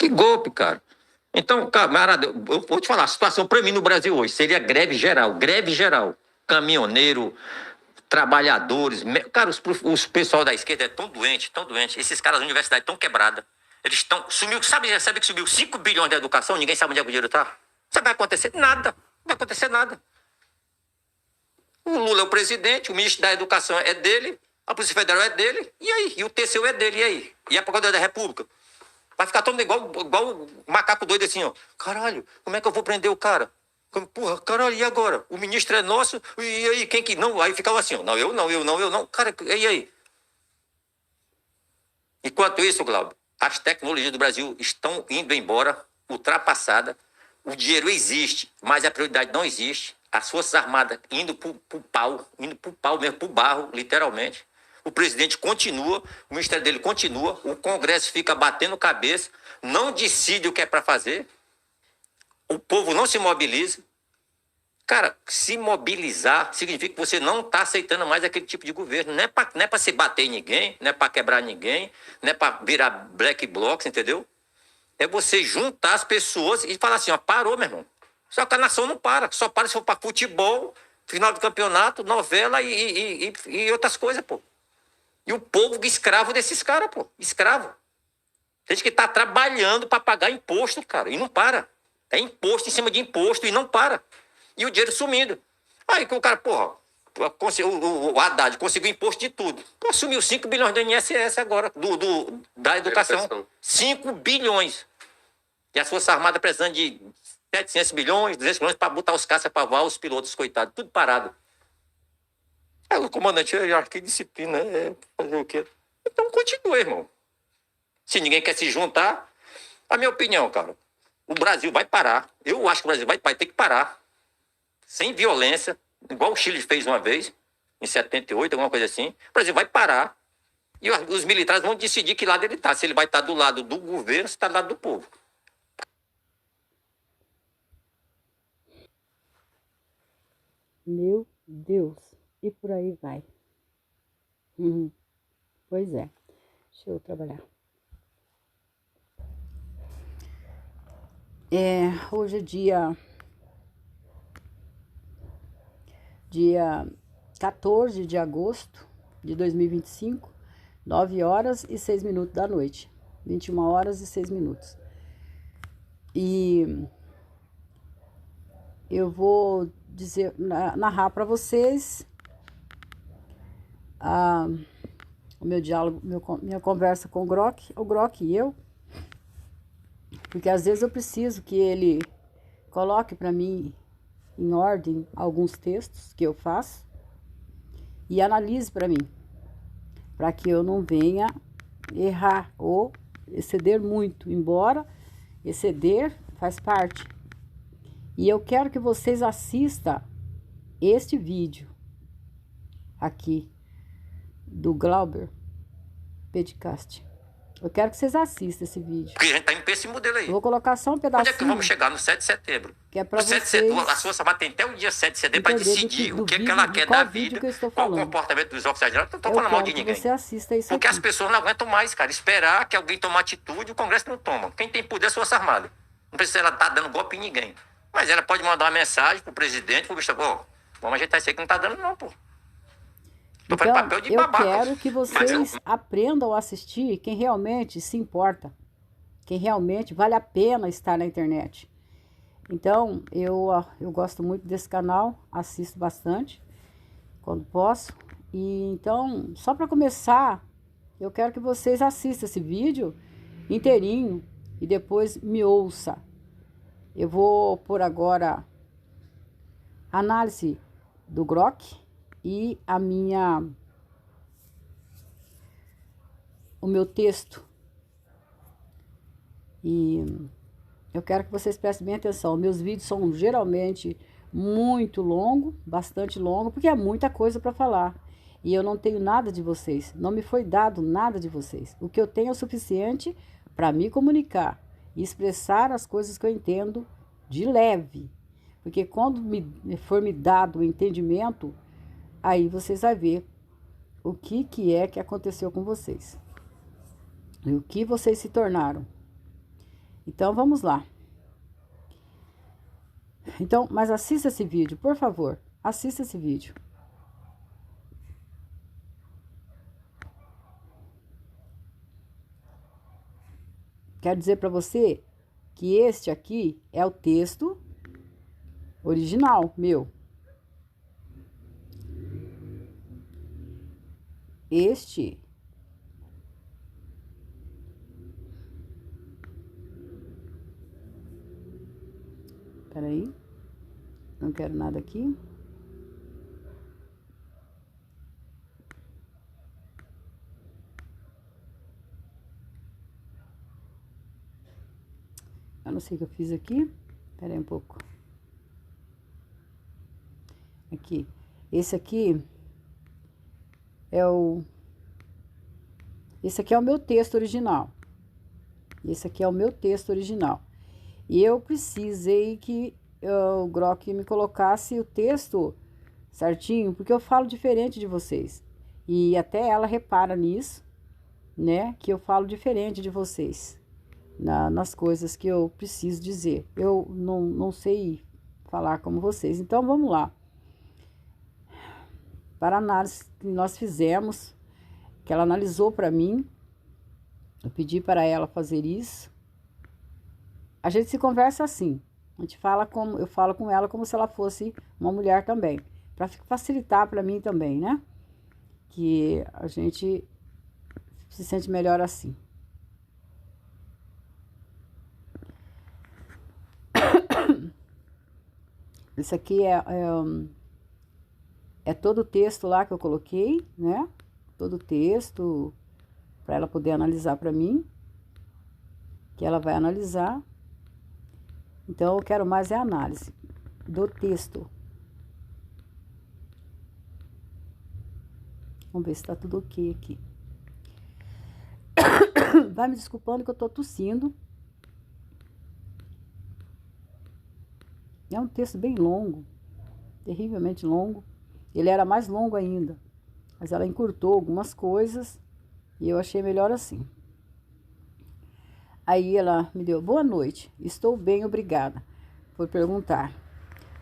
Que golpe, cara. Então, camarada, eu vou te falar, a situação para mim no Brasil hoje seria greve geral. Greve geral. Caminhoneiro, trabalhadores. Cara, os pessoal da esquerda é tão doente, tão doente. Esses caras da universidade estão quebradas. Eles estão. Sabe que subiu 5 bilhões da educação? Ninguém sabe onde é que o dinheiro está? Sabe o que vai acontecer? Nada. Não vai acontecer nada. O Lula é o presidente, o ministro da Educação é dele, a Polícia Federal é dele, e aí? E o TCU é dele, e aí? E a Procuradoria da República? Vai ficar todo igual o macaco doido assim, ó. Caralho, como é que eu vou prender o cara? Porra, caralho, e agora? O ministro é nosso, e aí, quem que... Não, aí ficava assim, ó. Não, eu não. Cara, e aí? Enquanto isso, Glauber, as tecnologias do Brasil estão indo embora, ultrapassada. O dinheiro existe, mas a prioridade não existe. As Forças Armadas indo pro pau mesmo, pro barro, literalmente. O presidente continua, o ministério dele continua, o Congresso fica batendo cabeça, não decide o que é para fazer, o povo não se mobiliza. Cara, se mobilizar significa que você não está aceitando mais aquele tipo de governo. Não é para se bater em ninguém, não é para quebrar ninguém, não é para virar black blocs, entendeu? É você juntar as pessoas e falar assim, ó, parou, meu irmão. Só que a nação não para, só para se for para futebol, final do campeonato, novela e outras coisas, pô. E o povo escravo desses caras, pô. Escravo. Gente que tá trabalhando para pagar imposto, cara, e não para. É imposto em cima de imposto e não para. E o dinheiro sumindo. Aí que o cara, porra, o Haddad conseguiu imposto de tudo. Pô, sumiu 5 bilhões do INSS agora, da educação. 5 bilhões. E as Forças Armadas precisando de 700 milhões, 200 milhões para botar os caças para voar, os pilotos, coitados, tudo parado. Aí o comandante, acho que disciplina, fazer o quê? Então continua, irmão. Se ninguém quer se juntar, a minha opinião, cara, o Brasil vai parar. Eu acho que o Brasil vai ter que parar. Sem violência, igual o Chile fez uma vez, em 78, alguma coisa assim. O Brasil vai parar e os militares vão decidir que lado ele está. Se ele vai estar do lado do governo, se está do lado do povo. Meu Deus, e por aí vai. Pois é, deixa eu trabalhar. Hoje é dia 14 de agosto de 2025, 9 horas e 6 minutos da noite, 21 horas e 6 minutos. E eu vou narrar para vocês o meu diálogo, minha conversa com o Grok e eu, porque às vezes eu preciso que ele coloque para mim em ordem alguns textos que eu faço e analise para mim, para que eu não venha errar ou exceder muito, embora exceder faz parte. E eu quero que vocês assistam este vídeo aqui do Glauber Podcast. Eu quero que vocês assistam esse vídeo. Porque a gente tá em esse modelo aí. Eu vou colocar só um pedacinho. Onde é que vamos chegar? No 7 de setembro. Que é pra vocês. A Força Armada tem até o dia 7 de setembro para decidir o que ela quer da vida, qual o comportamento dos oficiais. Não estou falando mal de ninguém. Você assista isso porque aqui. As pessoas não aguentam mais, cara. Esperar que alguém tome atitude, o Congresso não toma. Quem tem poder é a Força Armada. Não precisa ela estar dando golpe em ninguém. Mas ela pode mandar uma mensagem pro presidente, pro bicho, vamos ajeitar isso aí que não tá dando não, pô. Então, papel de babaca. Eu quero que vocês aprendam a assistir quem realmente se importa, quem realmente vale a pena estar na internet. Então, eu gosto muito desse canal, assisto bastante, quando posso. E então, só para começar, eu quero que vocês assistam esse vídeo inteirinho e depois me ouça. Eu vou por agora a análise do Grok e o meu texto. E eu quero que vocês prestem bem atenção. Meus vídeos são geralmente muito longos, bastante longos, porque é muita coisa para falar. E eu não tenho nada de vocês. Não me foi dado nada de vocês. O que eu tenho é o suficiente para me comunicar e expressar as coisas que eu entendo de leve. Porque quando for me dado o entendimento, aí vocês vão ver o que é que aconteceu com vocês. E o que vocês se tornaram. Então, vamos lá. Então, mas assista esse vídeo, por favor. Assista esse vídeo. Quero dizer para você que este aqui é o texto original meu. Este peraí, não quero nada aqui. Eu não sei o que eu fiz aqui. Peraí um pouco. Aqui. Esse aqui é o... Esse aqui é o meu texto original. Esse aqui é o meu texto original. E eu precisei que o Grok me colocasse o texto certinho, porque eu falo diferente de vocês. E até ela repara nisso, né? Que eu falo diferente de vocês. Nas coisas que eu preciso dizer. Eu não sei falar como vocês. Então, vamos lá. Para a análise que nós fizemos, que ela analisou para mim, eu pedi para ela fazer isso. A gente se conversa assim. A gente fala como eu falo com ela como se ela fosse uma mulher também, para facilitar para mim também, né? Que a gente se sente melhor assim. Isso aqui é todo o texto lá que eu coloquei, né? Todo o texto para ela poder analisar para mim, que ela vai analisar. Então, eu quero mais é a análise do texto. Vamos ver se tá tudo ok aqui. Vai me desculpando que eu tô tossindo. É um texto bem longo, terrivelmente longo. Ele era mais longo ainda, mas ela encurtou algumas coisas e eu achei melhor assim. Aí ela me deu: boa noite, estou bem, obrigada por perguntar.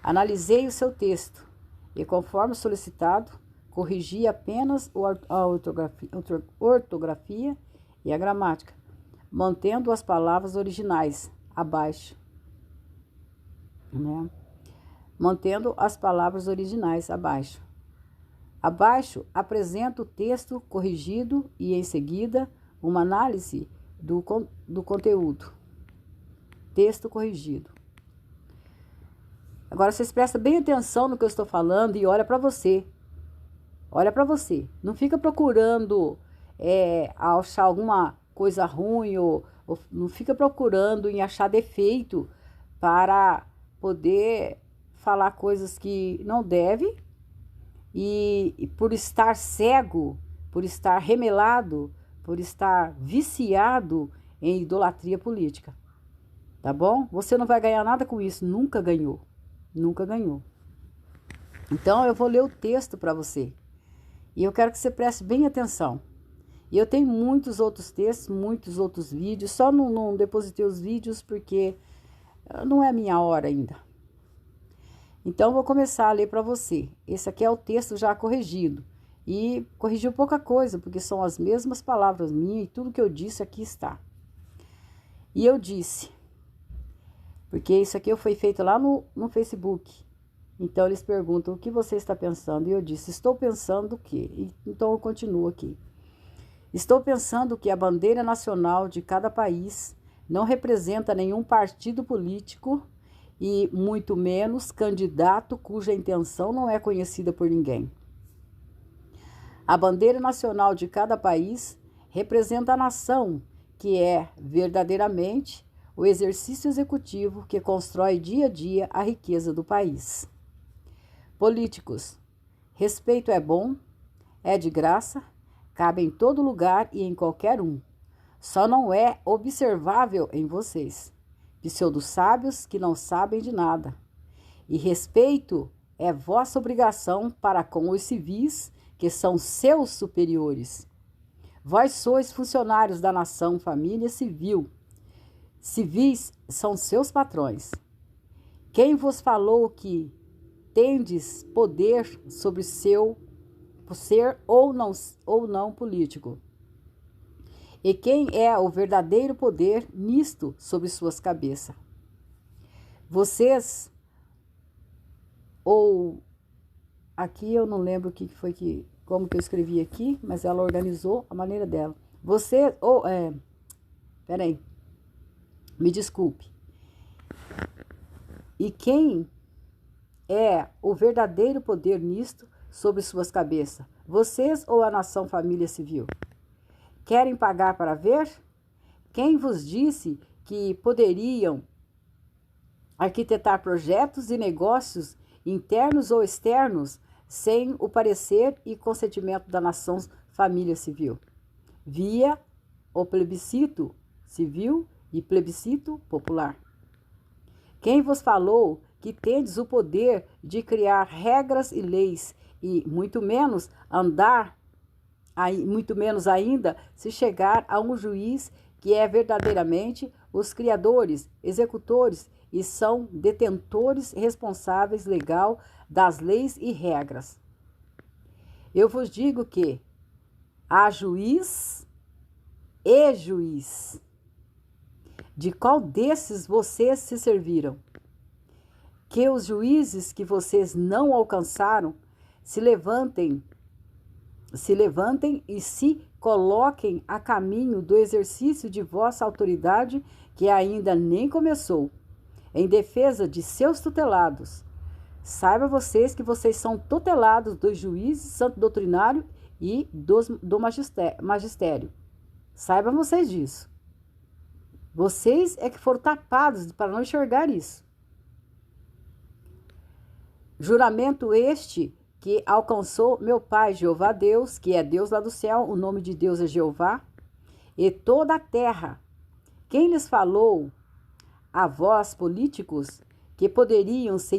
Analisei o seu texto e, conforme solicitado, corrigi apenas a ortografia e a gramática, mantendo as palavras originais abaixo. Né? Mantendo as palavras originais abaixo. Abaixo apresento o texto corrigido e, em seguida, uma análise do conteúdo. Texto corrigido. Agora, vocês prestam bem atenção no que eu estou falando e olha para você. Olha para você. Não fica procurando achar alguma coisa ruim ou não fica procurando em achar defeito para poder falar coisas que não deve e por estar cego, por estar remelado, por estar viciado em idolatria política. Tá bom? Você não vai ganhar nada com isso, nunca ganhou. Nunca ganhou. Então, eu vou ler o texto para você. E eu quero que você preste bem atenção. E eu tenho muitos outros textos, muitos outros vídeos. Só não depositei os vídeos porque não é a minha hora ainda. Então, vou começar a ler para você. Esse aqui é o texto já corrigido. E corrigiu pouca coisa, porque são as mesmas palavras minhas e tudo que eu disse aqui está. E eu disse, porque isso aqui foi feito lá no Facebook. Então, eles perguntam: o que você está pensando? E eu disse: estou pensando o quê? Então, eu continuo aqui. Estou pensando que a bandeira nacional de cada país não representa nenhum partido político e muito menos candidato cuja intenção não é conhecida por ninguém. A bandeira nacional de cada país representa a nação, que é verdadeiramente o exercício executivo que constrói dia a dia a riqueza do país. Políticos: respeito é bom, é de graça, cabe em todo lugar e em qualquer um. Só não é observável em vocês, pseudo-sábios que não sabem de nada. E respeito é vossa obrigação para com os civis, que são seus superiores. Vós sois funcionários da nação, família civil. civis são seus patrões. Quem vos falou que tendes poder sobre seu ser ou não político? E quem é o verdadeiro poder nisto sobre suas cabeças? Vocês, ou aqui eu não lembro o que foi como que eu escrevi aqui, mas ela organizou a maneira dela. Você, peraí, me desculpe. E quem é o verdadeiro poder nisto sobre suas cabeças? Vocês ou a nação família civil? Querem pagar para ver? Quem vos disse que poderiam arquitetar projetos e negócios internos ou externos sem o parecer e consentimento da nação família civil, via o plebiscito civil e plebiscito popular? Quem vos falou que tendes o poder de criar regras e leis e muito menos ainda se chegar a um juiz que é verdadeiramente os criadores, executores e são detentores responsáveis legal das leis e regras? Eu vos digo que há juiz e juiz. De qual desses vocês se serviram? Que os juízes que vocês não alcançaram se levantem e se coloquem a caminho do exercício de vossa autoridade, que ainda nem começou, em defesa de seus tutelados. Saiba vocês que vocês são tutelados dos juízes, santo doutrinário e do magistério. Saibam vocês disso. Vocês é que foram tapados para não enxergar isso. Juramento este que alcançou meu Pai, Jeová Deus, que é Deus lá do céu, o nome de Deus é Jeová, e toda a terra. Quem lhes falou a vós, políticos, que poderiam se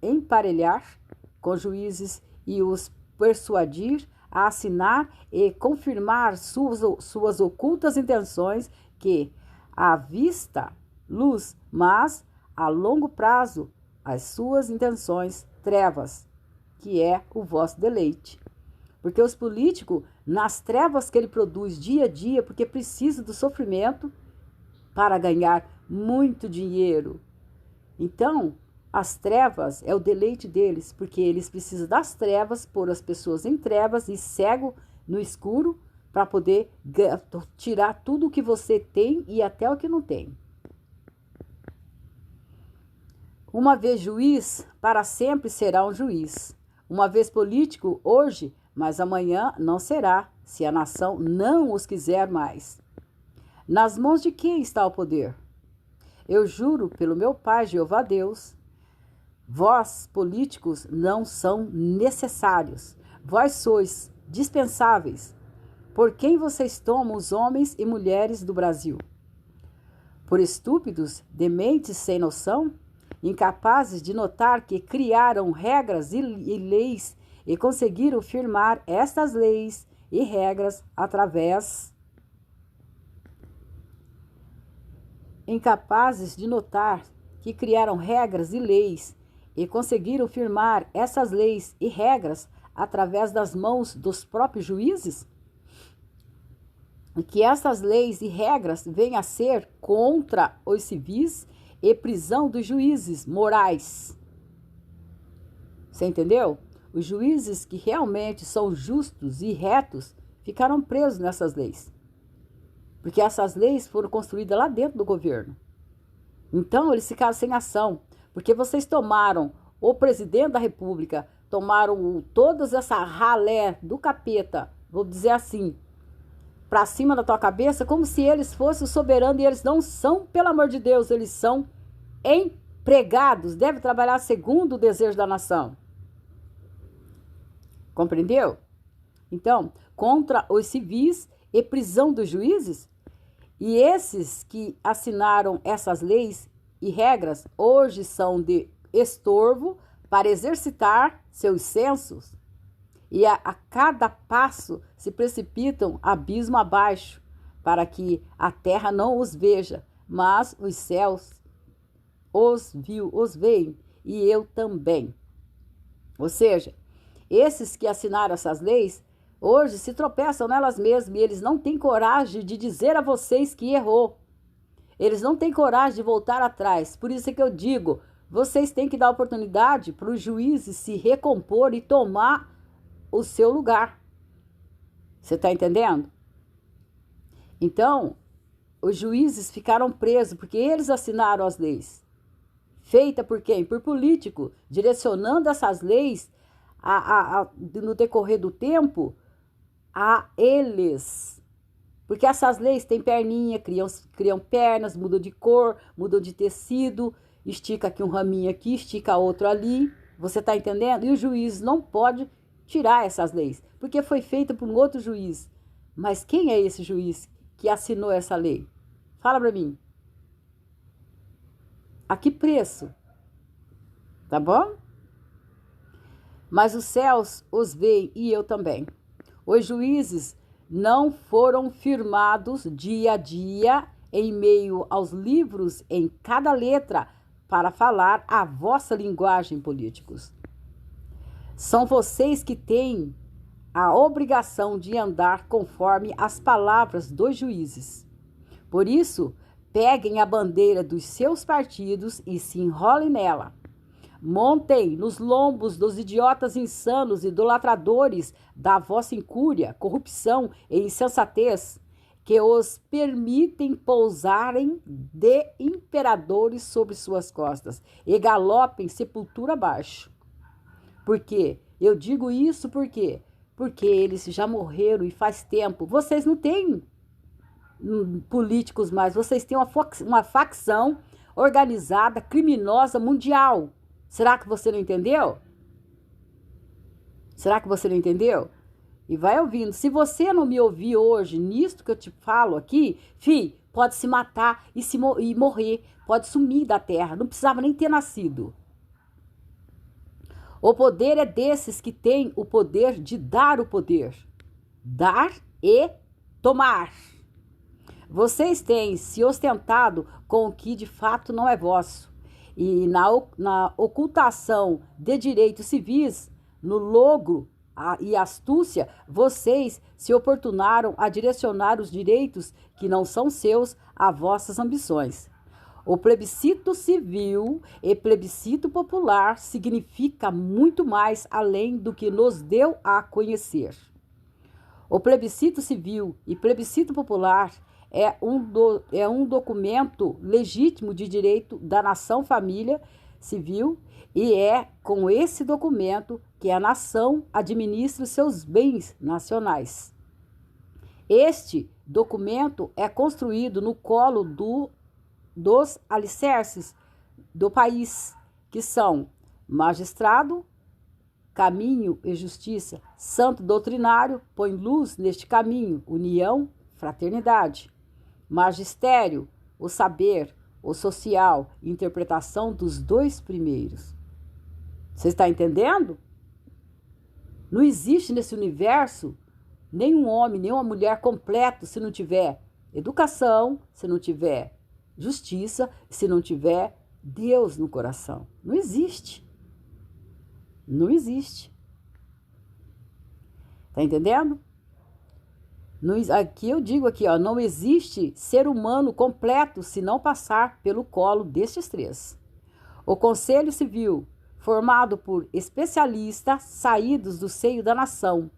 emparelhar com juízes e os persuadir a assinar e confirmar suas ocultas intenções, que à vista luz, mas a longo prazo as suas intenções trevas, que é o vosso deleite? Porque os políticos, nas trevas que ele produz dia a dia, porque precisa do sofrimento para ganhar muito dinheiro. Então, as trevas é o deleite deles, porque eles precisam das trevas, pôr as pessoas em trevas e cego no escuro para poder tirar tudo o que você tem e até o que não tem. Uma vez juiz, para sempre será um juiz. Uma vez político, hoje, mas amanhã não será, se a nação não os quiser mais. Nas mãos de quem está o poder? Eu juro pelo meu Pai, Jeová Deus, vós, políticos, não são necessários. Vós sois dispensáveis. Por quem vocês tomam os homens e mulheres do Brasil? Por estúpidos, dementes sem noção? Incapazes de notar que criaram regras e leis e conseguiram firmar estas leis e regras incapazes de notar que criaram regras e leis e conseguiram firmar essas leis e regras através das mãos dos próprios juízes? E que essas leis e regras venham a ser contra os civis e prisão dos juízes morais. Você entendeu? Os juízes que realmente são justos e retos ficaram presos nessas leis. Porque essas leis foram construídas lá dentro do governo. Então, eles ficaram sem ação. Porque vocês tomaram o presidente da república, tomaram todas essa ralé do capeta, vou dizer assim, para cima da tua cabeça, como se eles fossem o soberano, e eles não são, pelo amor de Deus, eles são empregados, devem trabalhar segundo o desejo da nação. Compreendeu? Então, contra os civis e prisão dos juízes, e esses que assinaram essas leis e regras, hoje são de estorvo para exercitar seus censos, e a cada passo se precipitam abismo abaixo, para que a terra não os veja, mas os céus os veem, e eu também. Ou seja, esses que assinaram essas leis, hoje se tropeçam nelas mesmas e eles não têm coragem de dizer a vocês que errou. Eles não têm coragem de voltar atrás. Por isso é que eu digo, vocês têm que dar oportunidade para os juízes se recompor e tomar o seu lugar. Você está entendendo? Então, os juízes ficaram presos porque eles assinaram as leis. Feita por quem? Por político, direcionando essas leis no decorrer do tempo a eles. Porque essas leis têm perninha, criam pernas, mudam de cor, mudam de tecido, estica aqui um raminho aqui, estica outro ali. Você está entendendo? E o juiz não pode tirar essas leis, porque foi feita por um outro juiz. Mas quem é esse juiz que assinou essa lei? Fala para mim. A que preço? Tá bom? Mas os céus os veem e eu também. Os juízes não foram firmados dia a dia em meio aos livros em cada letra para falar a vossa linguagem, políticos. São vocês que têm a obrigação de andar conforme as palavras dos juízes. Por isso, peguem a bandeira dos seus partidos e se enrolem nela. Montem nos lombos dos idiotas insanos e idolatradores da vossa incúria, corrupção e insensatez, que os permitem pousarem de imperadores sobre suas costas e galopem sepultura abaixo. Por quê? Eu digo isso por quê? Porque eles já morreram e faz tempo. Vocês não têm políticos mais, vocês têm uma facção organizada, criminosa, mundial. Será que você não entendeu? Será que você não entendeu? E vai ouvindo. Se você não me ouvir hoje, nisto que eu te falo aqui, pode se matar e morrer, pode sumir da terra, não precisava nem ter nascido. O poder é desses que têm o poder de dar o poder. Dar e tomar. Vocês têm se ostentado com o que de fato não é vosso. E na ocultação de direitos civis, no logro e astúcia, vocês se oportunaram a direcionar os direitos que não são seus a vossas ambições. O plebiscito civil e plebiscito popular significa muito mais além do que nos deu a conhecer. O plebiscito civil e plebiscito popular é um documento legítimo de direito da nação família civil e é com esse documento que a nação administra os seus bens nacionais. Este documento é construído no colo dos alicerces do país, que são magistrado, caminho e justiça, santo doutrinário, põe luz neste caminho, união, fraternidade. Magistério, o saber, o social, interpretação dos dois primeiros. Você está entendendo? Não existe nesse universo nenhum homem, nenhuma mulher completo se não tiver educação, se não tiver justiça, se não tiver Deus no coração. Não existe. Não existe. Tá entendendo? Aqui eu digo aqui, ó, não existe ser humano completo se não passar pelo colo destes três. O Conselho Civil, formado por especialistas saídos do seio da nação,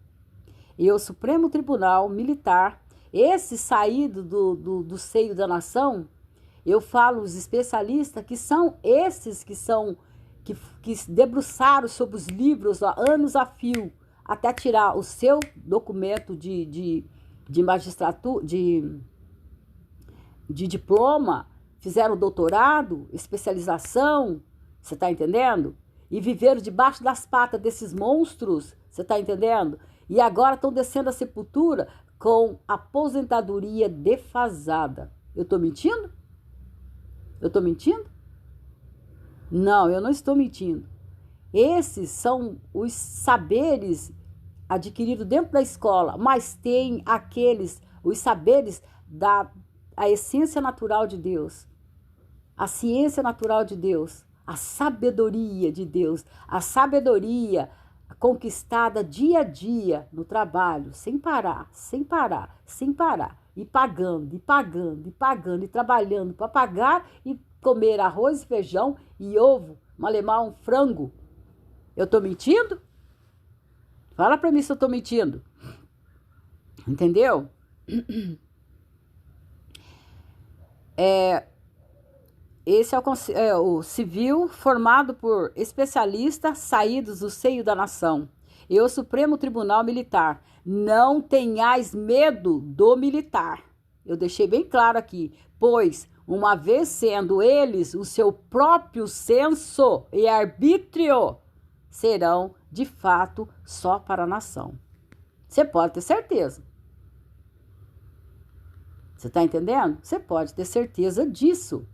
e o Supremo Tribunal Militar, esse saído do seio da nação, eu falo os especialistas que são esses que se debruçaram sobre os livros há anos a fio, até tirar o seu documento de magistratura, de diploma, fizeram doutorado, especialização, você está entendendo? E viveram debaixo das patas desses monstros, você está entendendo? E agora estão descendo a sepultura com aposentadoria defasada. Eu estou mentindo? Eu estou mentindo? Não, eu não estou mentindo. Esses são os saberes adquiridos dentro da escola, mas tem os saberes a essência natural de Deus, a ciência natural de Deus, a sabedoria de Deus, a sabedoria conquistada dia a dia no trabalho, sem parar, sem parar, sem parar, e pagando, e pagando, e pagando, e trabalhando para pagar e comer arroz e feijão e ovo, malemar um frango. Eu tô mentindo? Fala para mim se eu tô mentindo. Entendeu? Esse é o civil formado por especialistas saídos do seio da nação. E o Supremo Tribunal Militar. Não tenhais medo do militar. Eu deixei bem claro aqui. Pois, uma vez sendo eles o seu próprio senso e arbítrio, serão, de fato, só para a nação. Você pode ter certeza. Você está entendendo? Você pode ter certeza disso.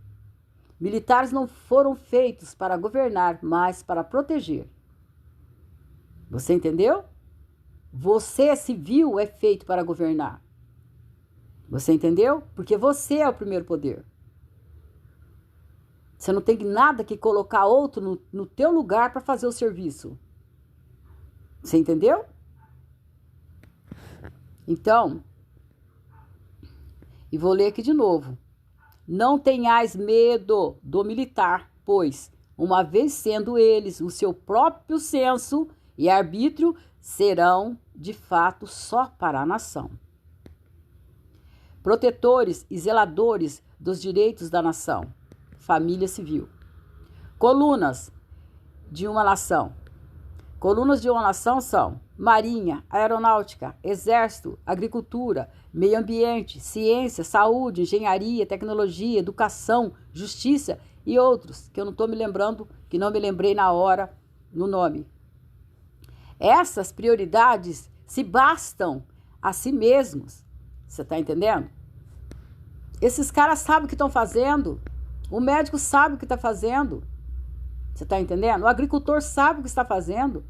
Militares não foram feitos para governar, mas para proteger. Você entendeu? Você, civil, é feito para governar. Você entendeu? Porque você é o primeiro poder. Você não tem nada que colocar outro no teu lugar para fazer o serviço. Você entendeu? Então, e vou ler aqui de novo. Não tenhais medo do militar, pois, uma vez sendo eles o seu próprio senso e arbítrio, serão, de fato, só para a nação. Protetores e zeladores dos direitos da nação. Família civil. Colunas de uma nação. Colunas de uma nação são Marinha, Aeronáutica, Exército, Agricultura, Meio Ambiente, Ciência, Saúde, Engenharia, Tecnologia, Educação, Justiça e outros, que eu não estou me lembrando, que não me lembrei na hora no nome. Essas prioridades se bastam a si mesmos. Você está entendendo? Esses caras sabem o que estão fazendo. O médico sabe o que está fazendo. Você está entendendo? O agricultor sabe o que está fazendo.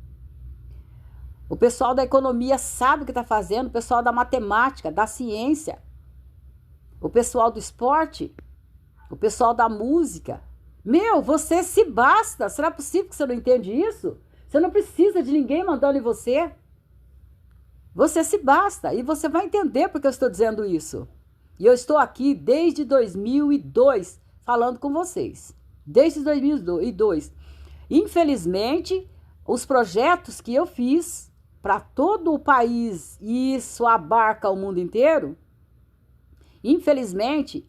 O pessoal da economia sabe o que está fazendo. O pessoal da matemática, da ciência. O pessoal do esporte. O pessoal da música. Meu, você se basta. Será possível que você não entende isso? Você não precisa de ninguém mandando em você. Você se basta. E você vai entender porque eu estou dizendo isso. E eu estou aqui desde 2002 falando com vocês. Desde 2002. Infelizmente, os projetos que eu fiz para todo o país, e isso abarca o mundo inteiro, infelizmente,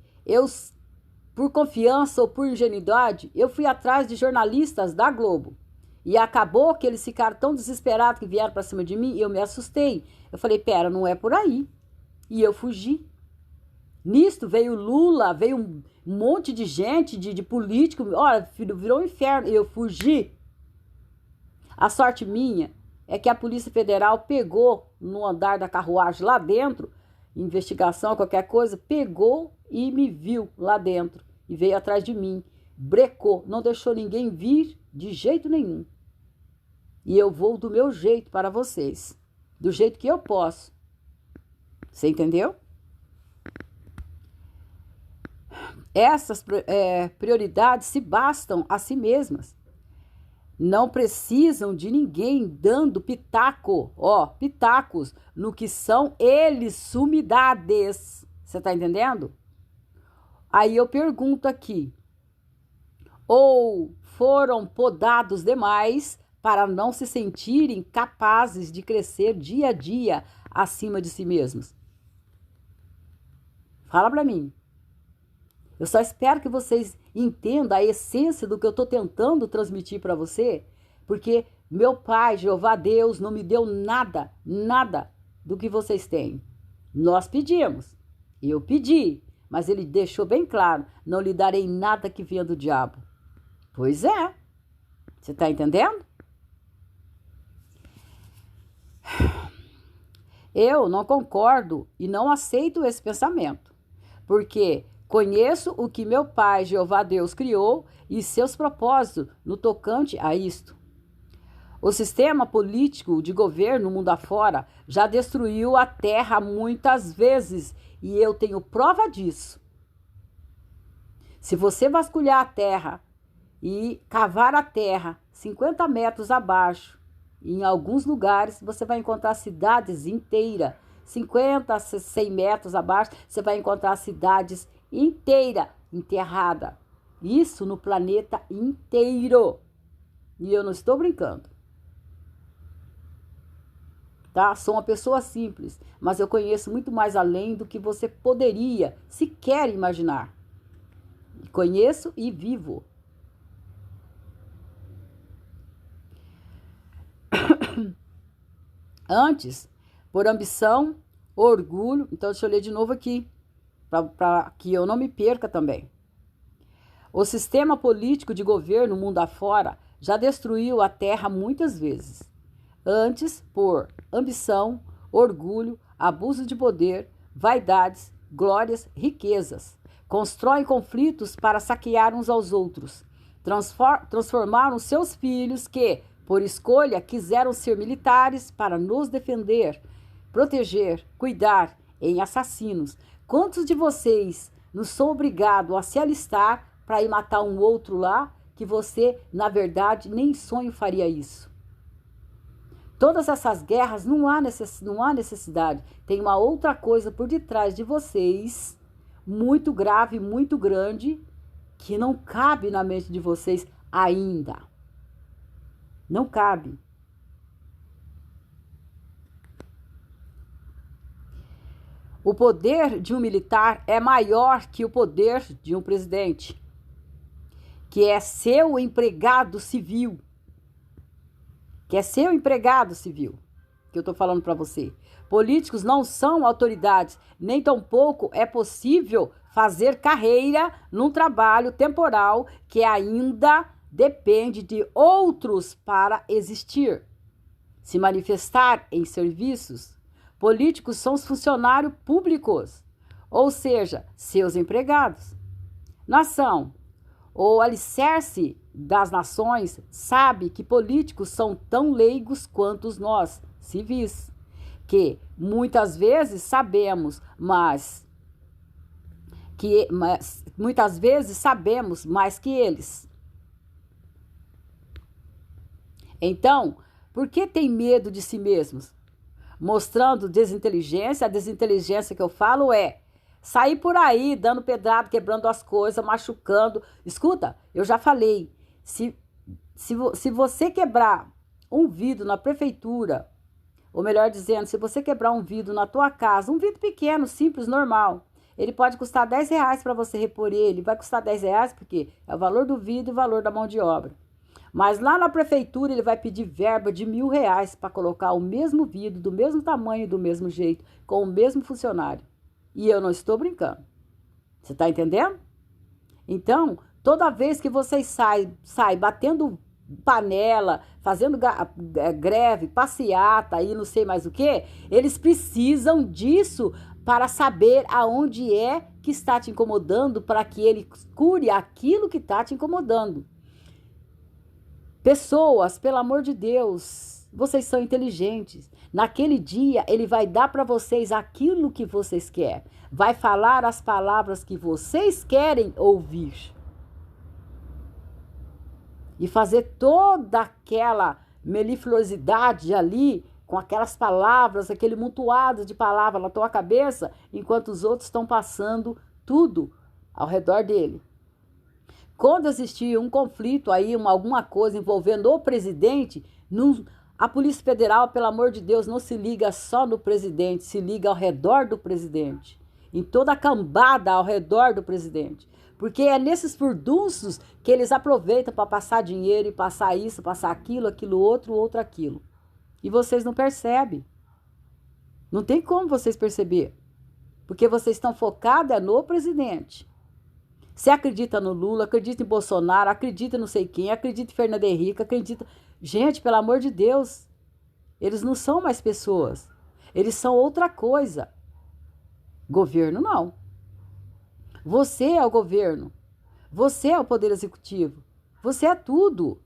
por confiança ou por ingenuidade, eu fui atrás de jornalistas da Globo. E acabou que eles ficaram tão desesperados que vieram para cima de mim e eu me assustei. Eu falei, pera, não é por aí. E eu fugi. Nisto veio Lula, veio um monte de gente, de político. Olha, filho, virou um inferno. E eu fugi. A sorte minha é que a Polícia Federal pegou no andar da carruagem lá dentro, investigação, qualquer coisa, pegou e me viu lá dentro. E veio atrás de mim. Brecou, não deixou ninguém vir de jeito nenhum. E eu vou do meu jeito para vocês. Do jeito que eu posso. Você entendeu? Essas prioridades se bastam a si mesmas. Não precisam de ninguém dando pitacos no que são eles sumidades. Você tá entendendo? Aí eu pergunto aqui. Ou foram podados demais para não se sentirem capazes de crescer dia a dia acima de si mesmos? Fala para mim. Eu só espero que vocês entendam a essência do que eu estou tentando transmitir para você, porque meu Pai, Jeová Deus, não me deu nada, nada do que vocês têm. Nós pedimos, eu pedi, mas ele deixou bem claro, não lhe darei nada que venha do diabo. Pois é, você está entendendo? Eu não concordo e não aceito esse pensamento, porque conheço o que meu Pai, Jeová Deus, criou e seus propósitos no tocante a isto. O sistema político de governo mundo afora já destruiu a terra muitas vezes e eu tenho prova disso. Se você vasculhar a terra e cavar a terra 50 metros abaixo, em alguns lugares você vai encontrar cidades inteiras. 50, 100 metros abaixo, você vai encontrar cidades inteiras enterradas. Isso no planeta inteiro. E eu não estou brincando. Tá? Sou uma pessoa simples, mas eu conheço muito mais além do que você poderia sequer imaginar. Conheço e vivo. Antes, por ambição, orgulho. Então, deixa eu ler de novo aqui, para que eu não me perca também. O sistema político de governo mundo afora já destruiu a terra muitas vezes. Antes, por ambição, orgulho, abuso de poder, vaidades, glórias, riquezas. Constroem conflitos para saquear uns aos outros. Transformaram seus filhos que, por escolha, quiseram ser militares para nos defender, proteger, cuidar, em assassinos. Quantos de vocês não são obrigados a se alistar para ir matar um outro lá, que você, na verdade, nem sonho faria isso? Todas essas guerras não há necessidade. Tem uma outra coisa por detrás de vocês, muito grave, muito grande, que não cabe na mente de vocês ainda. Não cabe. O poder de um militar é maior que o poder de um presidente, que é seu empregado civil. Que eu estou falando para você. Políticos não são autoridades, nem tampouco é possível fazer carreira num trabalho temporal que ainda depende de outros para existir. Se manifestar em serviços, políticos são os funcionários públicos, ou seja, seus empregados. Nação, o alicerce das nações, sabe que políticos são tão leigos quanto nós, civis, que muitas vezes sabemos, muitas vezes sabemos mais que eles. Então, por que tem medo de si mesmos? Mostrando desinteligência. A desinteligência que eu falo é sair por aí dando pedrada, quebrando as coisas, machucando. Escuta, eu já falei, se você quebrar um vidro na prefeitura, ou melhor dizendo, se você quebrar um vidro na tua casa, um vidro pequeno, simples, normal, ele pode custar R$10 para você repor ele. Vai custar R$10 porque é o valor do vidro e o valor da mão de obra. Mas lá na prefeitura ele vai pedir verba de R$1.000 para colocar o mesmo vidro, do mesmo tamanho, do mesmo jeito, com o mesmo funcionário. E eu não estou brincando. Você está entendendo? Então, toda vez que vocês sai batendo panela, fazendo greve, passeata e não sei mais o que, eles precisam disso para saber aonde é que está te incomodando, para que ele cure aquilo que está te incomodando. Pessoas, pelo amor de Deus, vocês são inteligentes. Naquele dia, ele vai dar para vocês aquilo que vocês querem. Vai falar as palavras que vocês querem ouvir. E fazer toda aquela melifluosidade ali, com aquelas palavras, aquele montoado de palavras na tua cabeça, enquanto os outros estão passando tudo ao redor dele. Quando existir um conflito aí, alguma coisa envolvendo o presidente, a Polícia Federal, pelo amor de Deus, não se liga só no presidente, se liga ao redor do presidente, em toda a cambada ao redor do presidente. Porque é nesses furdunços que eles aproveitam para passar dinheiro e passar isso, passar aquilo, aquilo outro aquilo. E vocês não percebem. Não tem como vocês perceber. Porque vocês estão focados no presidente. Você acredita no Lula, acredita em Bolsonaro, acredita em não sei quem, acredita em Fernando Henrique, acredita... Gente, pelo amor de Deus, eles não são mais pessoas. Eles são outra coisa. Governo não. Você é o governo. Você é o poder executivo. Você é tudo.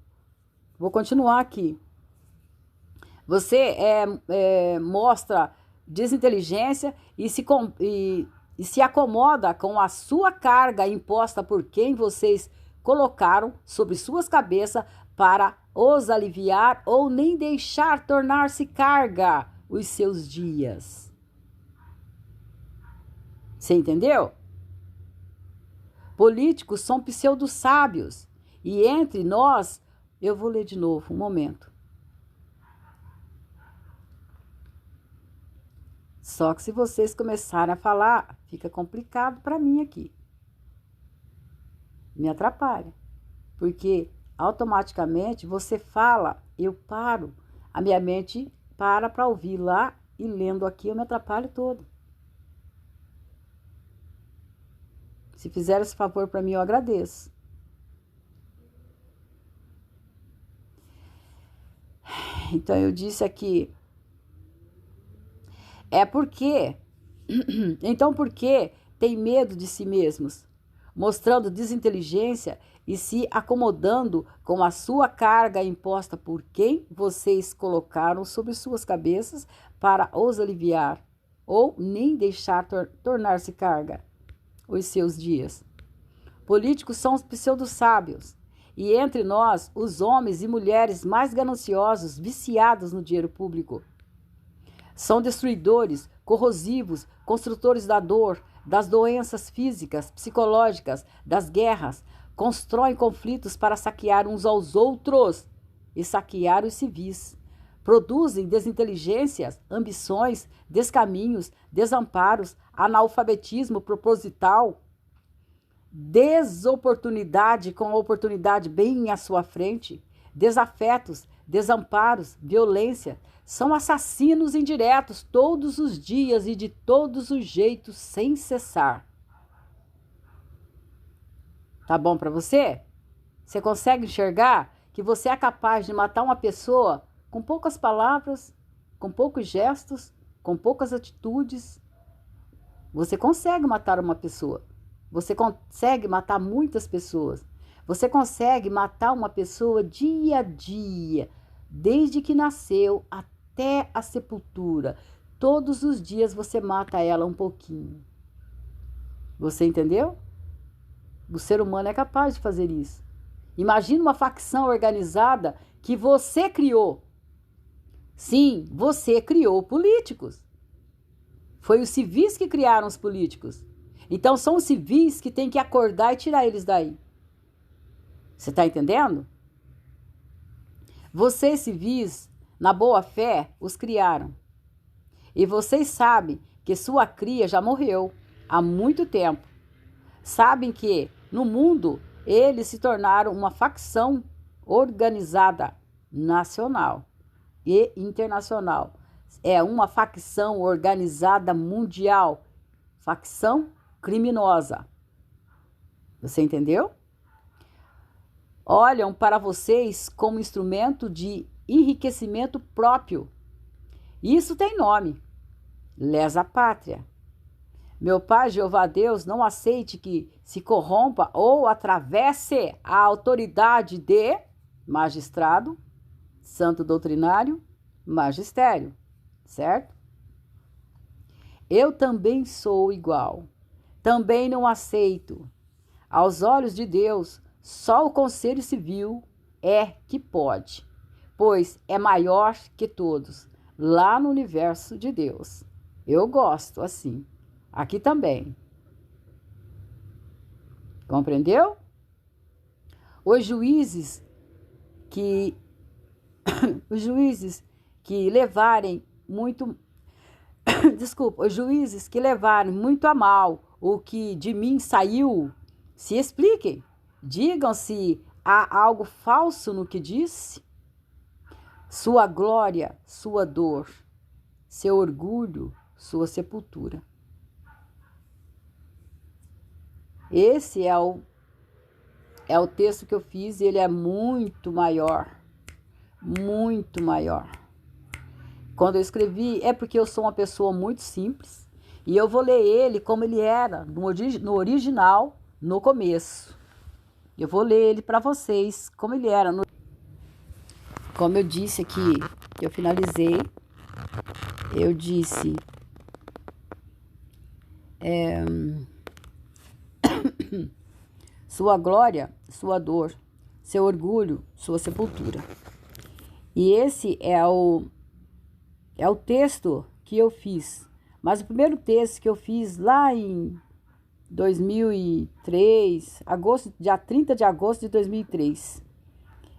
Vou continuar aqui. Você mostra desinteligência e se acomoda com a sua carga imposta por quem vocês colocaram sobre suas cabeças para os aliviar ou nem deixar tornar-se carga os seus dias. Você entendeu? Políticos são pseudo-sábios e entre nós, eu vou ler de novo, um momento. Só que se vocês começarem a falar, fica complicado para mim aqui. Me atrapalha. Porque automaticamente você fala, eu paro. A minha mente para ouvir lá e lendo aqui eu me atrapalho todo. Se fizer esse favor para mim, eu agradeço. Então eu disse aqui. Então por que tem medo de si mesmos, mostrando desinteligência e se acomodando com a sua carga imposta por quem vocês colocaram sobre suas cabeças para os aliviar, ou nem deixar tornar-se carga os seus dias? Políticos são os pseudo-sábios, e entre nós, os homens e mulheres mais gananciosos, viciados no dinheiro público. São destruidores, corrosivos, construtores da dor, das doenças físicas, psicológicas, das guerras. Constroem conflitos para saquear uns aos outros e saquear os civis. Produzem desinteligências, ambições, descaminhos, desamparos, analfabetismo proposital, desoportunidade com a oportunidade bem à sua frente, desafetos, desamparos, violência. São assassinos indiretos todos os dias e de todos os jeitos, sem cessar. Tá bom para você? Você consegue enxergar que você é capaz de matar uma pessoa com poucas palavras, com poucos gestos, com poucas atitudes? Você consegue matar uma pessoa. Você consegue matar muitas pessoas. Você consegue matar uma pessoa dia a dia, desde que nasceu até a sepultura. Todos os dias você mata ela um pouquinho. Você entendeu? O ser humano é capaz de fazer isso. Imagina uma facção organizada que você criou. Sim, você criou políticos. Foi os civis que criaram os políticos. Então são os civis que têm que acordar e tirar eles daí. Você está entendendo? Vocês civis, na boa fé, os criaram. E vocês sabem que sua cria já morreu há muito tempo. Sabem que, no mundo, eles se tornaram uma facção organizada nacional e internacional. É uma facção organizada mundial. Facção criminosa. Você entendeu? Olham para vocês como instrumento de enriquecimento próprio. Isso tem nome. Lesa pátria. Meu Pai, Jeová Deus, não aceite que se corrompa ou atravesse a autoridade de magistrado, santo doutrinário, magistério, certo? Eu também sou igual. Também não aceito. Aos olhos de Deus, só o Conselho Civil é que pode, pois é maior que todos, lá no universo de Deus. Eu gosto assim. Aqui também. Compreendeu? Os juízes que levarem muito os juízes que levarem muito a mal o que de mim saiu, se expliquem. Digam se há algo falso no que disse. Sua glória, sua dor, seu orgulho, sua sepultura. Esse é o texto que eu fiz e ele é muito maior. Muito maior. Quando eu escrevi, é porque eu sou uma pessoa muito simples e eu vou ler ele como ele era, no original, no começo. Eu vou ler ele para vocês, como ele era. como eu disse aqui, que eu finalizei, eu disse, sua glória, sua dor, seu orgulho, sua sepultura. E esse é o texto que eu fiz. Mas o primeiro texto que eu fiz lá em 2003, dia 30 de agosto de 2003.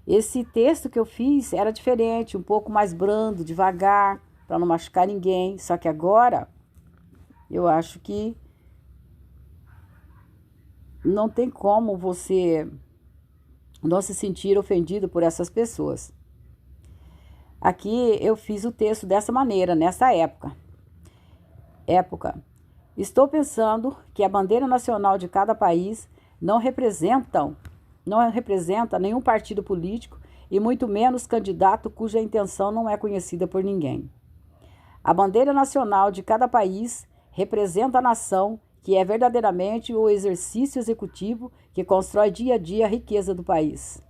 Esse texto que eu fiz era diferente, um pouco mais brando, devagar, para não machucar ninguém. Só que agora, eu acho que não tem como você não se sentir ofendido por essas pessoas. Aqui eu fiz o texto dessa maneira, nessa época. Estou pensando que a bandeira nacional de cada país não representa nenhum partido político e muito menos candidato cuja intenção não é conhecida por ninguém. A bandeira nacional de cada país representa a nação, que é verdadeiramente o exercício executivo que constrói dia a dia a riqueza do país.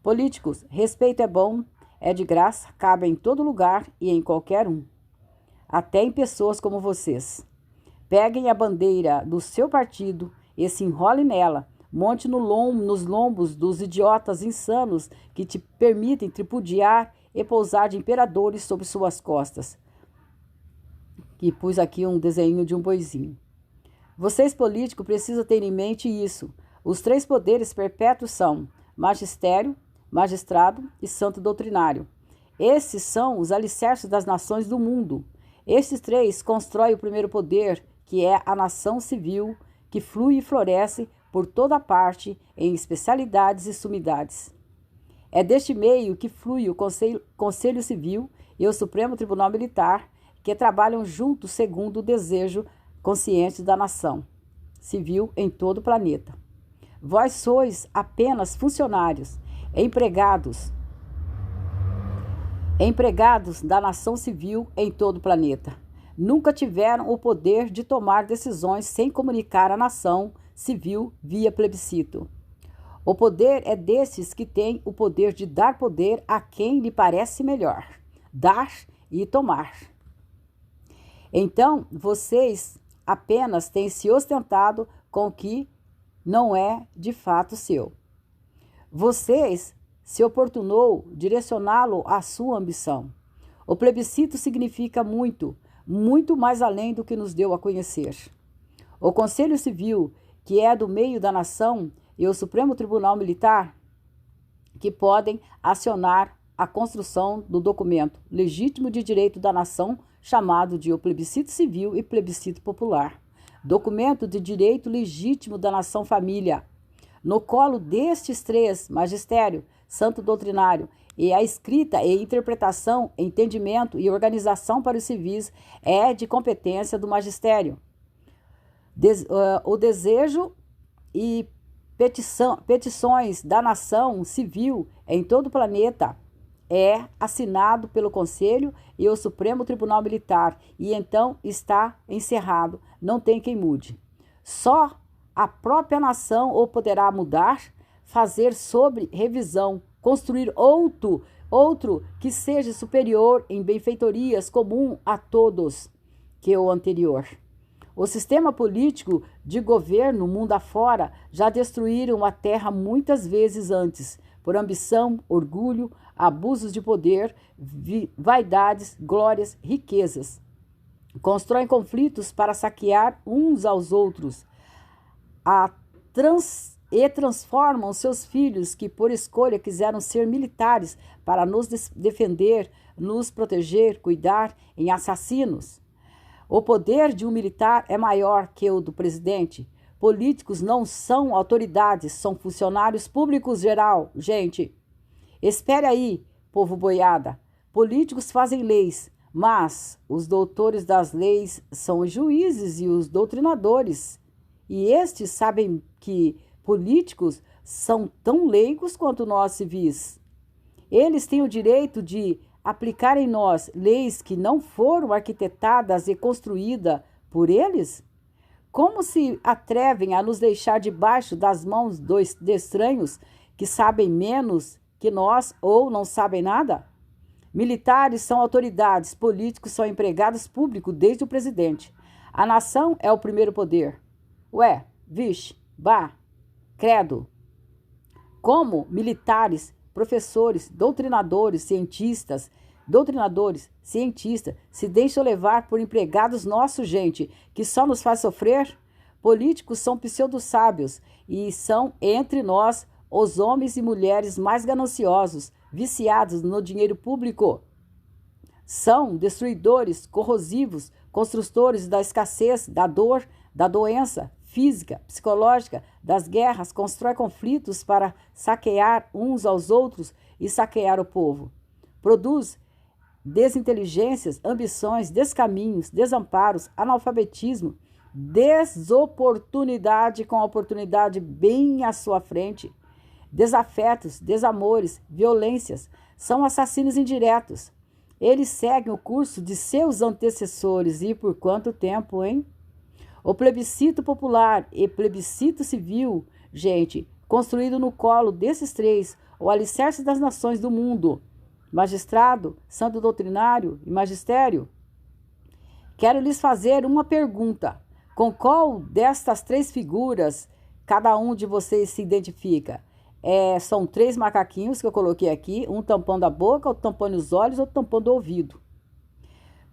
Políticos, respeito é bom, é de graça, cabe em todo lugar e em qualquer um. Até em pessoas como vocês. Peguem a bandeira do seu partido e se enrolem nela. Monte nos lombos dos idiotas insanos que te permitem tripudiar e pousar de imperadores sobre suas costas. E pus aqui um desenho de um boizinho. Vocês políticos precisam ter em mente isso. Os 3 poderes perpétuos são magistério, magistrado e santo doutrinário. Esses são os alicerces das nações do mundo. Estes 3 constroem o primeiro poder, que é a nação civil, que flui e floresce por toda parte em especialidades e sumidades. É deste meio que flui o Conselho Civil e o Supremo Tribunal Militar, que trabalham juntos segundo o desejo consciente da nação civil em todo o planeta. Vós sois apenas funcionários, empregados da nação civil em todo o planeta. Nunca tiveram o poder de tomar decisões sem comunicar à nação civil via plebiscito. O poder é desses que têm o poder de dar poder a quem lhe parece melhor, dar e tomar. Então, vocês apenas têm se ostentado com o que não é de fato seu. Vocês se oportunou direcioná-lo à sua ambição. O plebiscito significa muito, muito mais além do que nos deu a conhecer. O Conselho Civil, que é do meio da nação, e o Supremo Tribunal Militar, que podem acionar a construção do documento legítimo de direito da nação, chamado de o plebiscito civil e plebiscito popular. Documento de direito legítimo da nação família. No colo destes 3, magistério, santo doutrinário, e a escrita e interpretação, entendimento e organização para os civis é de competência do magistério. O desejo e petições da nação civil em todo o planeta é assinado pelo Conselho e o Supremo Tribunal Militar e então está encerrado, não tem quem mude. Só a própria nação o poderá mudar, fazer sobre revisão, construir outro que seja superior em benfeitorias comum a todos que o anterior. O sistema político de governo mundo afora já destruíram a terra muitas vezes antes, por ambição, orgulho, abusos de poder, vaidades, glórias, riquezas. Constroem conflitos para saquear uns aos outros e transformam seus filhos, que por escolha quiseram ser militares para nos defender, nos proteger, cuidar, em assassinos. O poder de um militar é maior que o do presidente. Políticos não são autoridades, são funcionários públicos geral. Gente, espere aí, povo boiada. Políticos fazem leis, mas os doutores das leis são os juízes e os doutrinadores. E estes sabem que políticos são tão leigos quanto nós civis. Eles têm o direito de aplicar em nós leis que não foram arquitetadas e construídas por eles? Como se atrevem a nos deixar debaixo das mãos de estranhos que sabem menos que nós ou não sabem nada? Militares são autoridades, políticos são empregados públicos desde o presidente. A nação é o primeiro poder. Ué, vixe, bah, credo. Como militares, professores, cientistas, se deixam levar por empregados nossos, gente, que só nos faz sofrer? Políticos são pseudo-sábios e são entre nós os homens e mulheres mais gananciosos, viciados no dinheiro público. São destruidores, corrosivos, construtores da escassez, da dor, da doença física, psicológica, das guerras, constrói conflitos para saquear uns aos outros e saquear o povo. Produz desinteligências, ambições, descaminhos, desamparos, analfabetismo, desoportunidade com a oportunidade bem à sua frente, desafetos, desamores, violências, são assassinos indiretos. Eles seguem o curso de seus antecessores e por quanto tempo, hein? O plebiscito popular e plebiscito civil, gente, construído no colo desses três, o alicerce das nações do mundo, magistrado, santo doutrinário e magistério. Quero lhes fazer uma pergunta. Com qual destas três figuras cada um de vocês se identifica? São três macaquinhos que eu coloquei aqui, um tampando a boca, outro tampando os olhos, outro tampando o ouvido.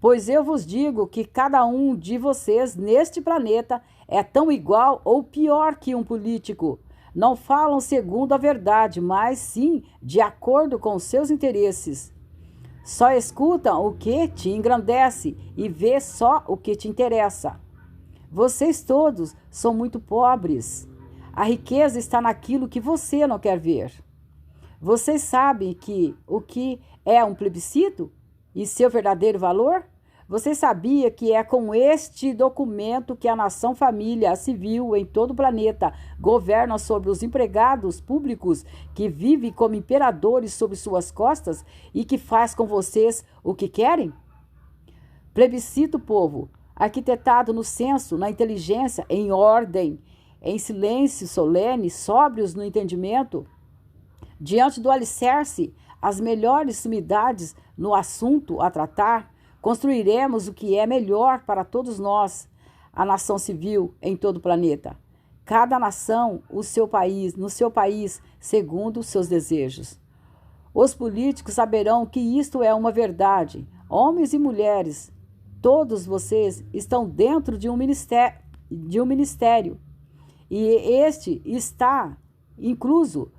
Pois eu vos digo que cada um de vocês neste planeta é tão igual ou pior que um político. Não falam segundo a verdade, mas sim de acordo com seus interesses. Só escutam o que te engrandece e vê só o que te interessa. Vocês todos são muito pobres. A riqueza está naquilo que você não quer ver. Vocês sabem o que é um plebiscito e seu verdadeiro valor? Você sabia que é com este documento que a nação família civil em todo o planeta governa sobre os empregados públicos que vivem como imperadores sobre suas costas e que faz com vocês o que querem? Plebiscito, povo, arquitetado no senso, na inteligência, em ordem, em silêncio solene, sóbrios no entendimento, diante do alicerce, as melhores sumidades no assunto a tratar, construiremos o que é melhor para todos nós, a nação civil em todo o planeta. Cada nação, no seu país, segundo os seus desejos. Os políticos saberão que isto é uma verdade. Homens e mulheres, todos vocês estão dentro de um ministério. E neste está incluso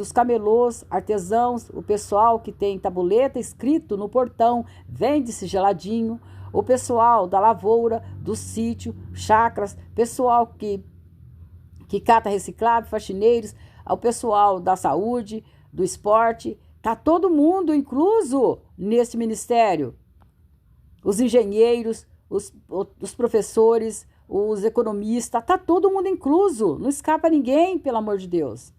os camelôs, artesãos, o pessoal que tem tabuleta escrito no portão, vende-se geladinho, o pessoal da lavoura, do sítio, chacras, pessoal que cata reciclável, faxineiros, o pessoal da saúde, do esporte, está todo mundo incluso nesse ministério. Os engenheiros, os professores, os economistas, está todo mundo incluso, não escapa ninguém, pelo amor de Deus.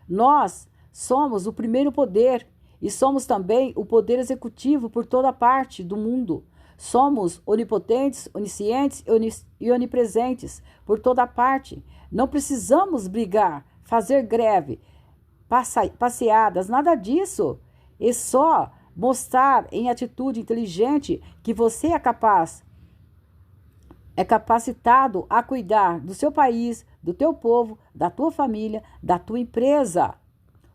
Nós somos o primeiro poder e somos também o poder executivo por toda parte do mundo. Somos onipotentes, oniscientes e onipresentes por toda parte. Não precisamos brigar, fazer greve, passeadas, nada disso. É só mostrar em atitude inteligente que você é capacitado a cuidar do seu país, do teu povo, da tua família, da tua empresa.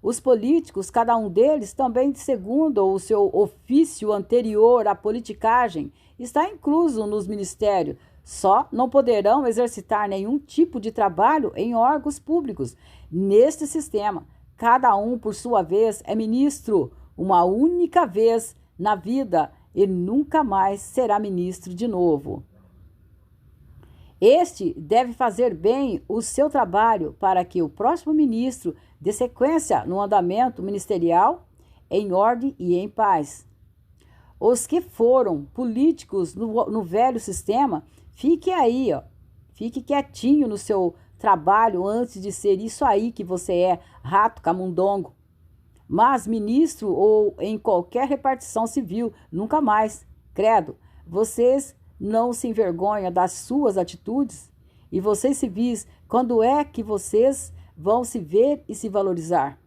Os políticos, cada um deles, também segundo o seu ofício anterior à politicagem, está incluso nos ministérios. Só não poderão exercitar nenhum tipo de trabalho em órgãos públicos. Neste sistema, cada um, por sua vez, é ministro, uma única vez na vida e nunca mais será ministro de novo. Este deve fazer bem o seu trabalho para que o próximo ministro dê sequência no andamento ministerial em ordem e em paz. Os que foram políticos no velho sistema, fique aí, fique quietinho no seu trabalho antes de ser isso aí que você é, rato camundongo. Mas ministro ou em qualquer repartição civil, nunca mais. Credo, vocês não se envergonham das suas atitudes? E vocês civis, quando é que vocês vão se ver e se valorizar?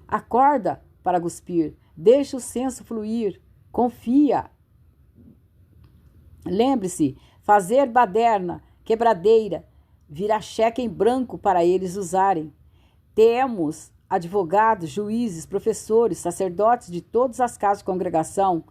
Acorda para cuspir. Deixa o senso fluir. Confia. Lembre-se, fazer baderna, quebradeira, virar cheque em branco para eles usarem. Temos advogados, juízes, professores, sacerdotes de todas as casas de congregação.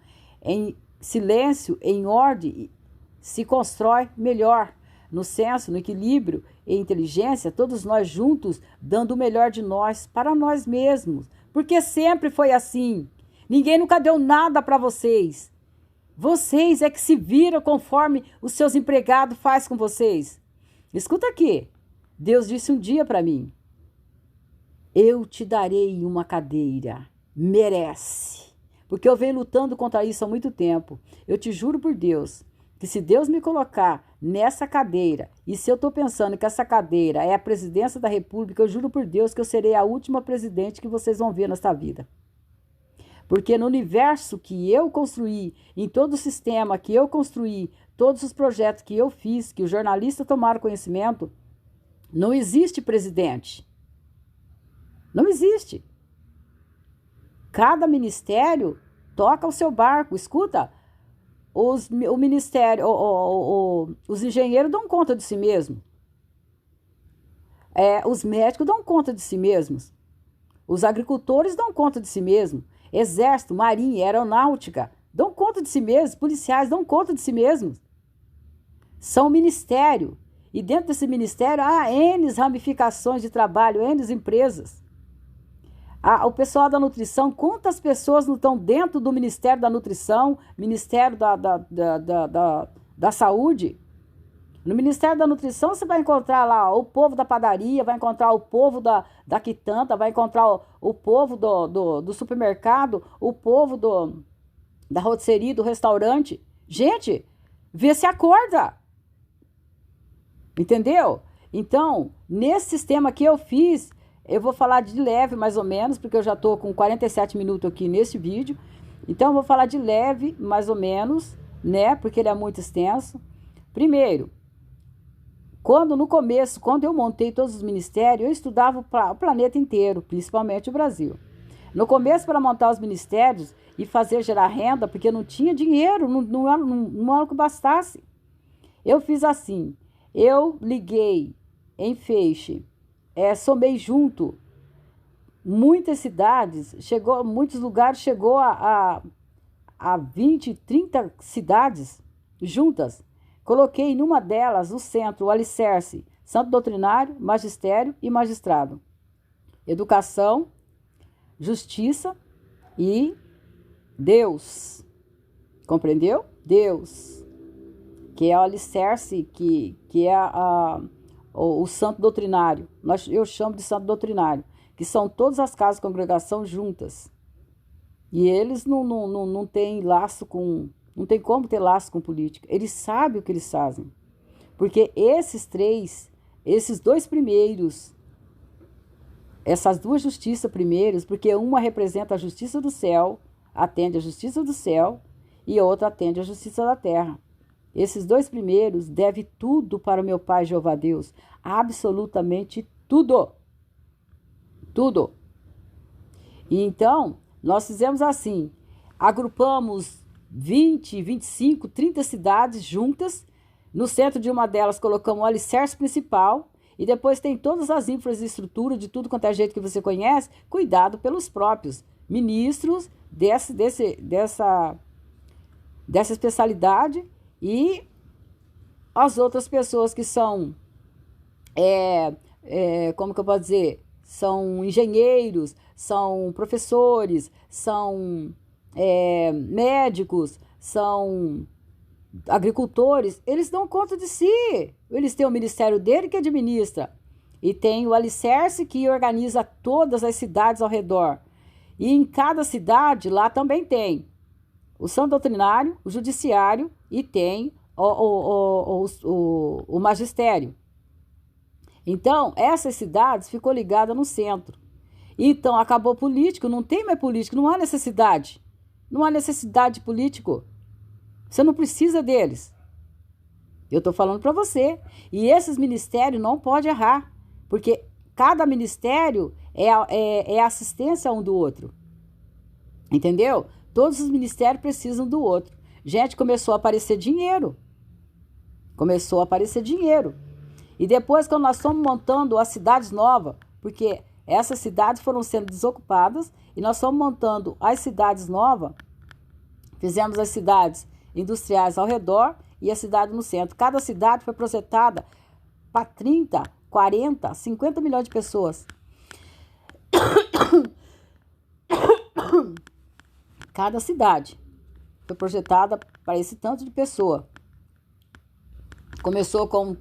Em silêncio, em ordem, se constrói melhor. No senso, no equilíbrio e inteligência, todos nós juntos, dando o melhor de nós para nós mesmos. Porque sempre foi assim. Ninguém nunca deu nada para vocês. Vocês é que se viram conforme os seus empregados fazem com vocês. Escuta aqui. Deus disse um dia para mim: eu te darei uma cadeira. Merece. Porque eu venho lutando contra isso há muito tempo. Eu te juro por Deus que se Deus me colocar nessa cadeira, e se eu estou pensando que essa cadeira é a presidência da República, eu juro por Deus que eu serei a última presidente que vocês vão ver nesta vida. Porque no universo que eu construí, em todo o sistema que eu construí, todos os projetos que eu fiz, que os jornalistas tomaram conhecimento, não existe presidente. Não existe. Cada ministério toca o seu barco. Escuta, o ministério, os engenheiros dão conta de si mesmos. Os médicos dão conta de si mesmos. Os agricultores dão conta de si mesmos. Exército, marinha, aeronáutica dão conta de si mesmos. Policiais dão conta de si mesmos. São ministério. E dentro desse ministério há N ramificações de trabalho, N empresas. O pessoal da nutrição, quantas pessoas não estão dentro do Ministério da Nutrição, Ministério da Saúde? No Ministério da Nutrição você vai encontrar lá o povo da padaria, vai encontrar o povo da quitanda, vai encontrar o povo do supermercado, o povo da rotisserie, do restaurante. Gente, vê se acorda. Entendeu? Então, nesse sistema que eu fiz, eu vou falar de leve mais ou menos, porque eu já estou com 47 minutos aqui nesse vídeo. Então, eu vou falar de leve mais ou menos, né? Porque ele é muito extenso. Primeiro, no começo, quando eu montei todos os ministérios, eu estudava o planeta inteiro, principalmente o Brasil. No começo, para montar os ministérios e fazer gerar renda, porque não tinha dinheiro, não era o que bastasse. Eu fiz assim, eu liguei em feixe, somei junto muitas cidades, muitos lugares, chegou a 20, 30 cidades juntas. Coloquei numa delas o centro, o alicerce, santo doutrinário, magistério e magistrado. Educação, justiça e Deus. Compreendeu? Deus. Que é o alicerce, que é o santo doutrinário. Eu chamo de santo doutrinário, que são todas as casas de congregação juntas. E eles não têm laço com... Não tem como ter laço com política. Eles sabem o que eles fazem. Porque esses dois primeiros, essas duas justiças primeiras, porque uma representa a justiça do céu, atende a justiça do céu, e a outra atende a justiça da terra. Esses dois primeiros devem tudo para o meu Pai Jeová Deus. Absolutamente tudo. Tudo. E então, nós fizemos assim. Agrupamos 20, 25, 30 cidades juntas. No centro de uma delas colocamos o alicerce principal. E depois tem todas as infraestruturas de tudo quanto é jeito que você conhece. Cuidado pelos próprios ministros dessa especialidade. E as outras pessoas que são, como que eu posso dizer, são engenheiros, são professores, são médicos, são agricultores, eles dão conta de si. Eles têm o ministério dele que administra. E tem o alicerce que organiza todas as cidades ao redor. E em cada cidade lá também tem o santo doutrinário, o judiciário e tem o magistério. Então, essas cidades ficou ligada no centro. Então, acabou político, não tem mais político, não há necessidade. Não há necessidade de político. Você não precisa deles. Eu estou falando para você. E esses ministérios não podem errar, porque cada ministério é assistência um do outro. Entendeu? Todos os ministérios precisam do outro. Gente, começou a aparecer dinheiro. Começou a aparecer dinheiro. E depois, quando nós estamos montando as cidades novas, porque essas cidades foram sendo desocupadas, e nós estamos montando as cidades novas, fizemos as cidades industriais ao redor e a cidade no centro. Cada cidade foi projetada para 30, 40, 50 milhões de pessoas. Cada cidade foi projetada para esse tanto de pessoa. Começou com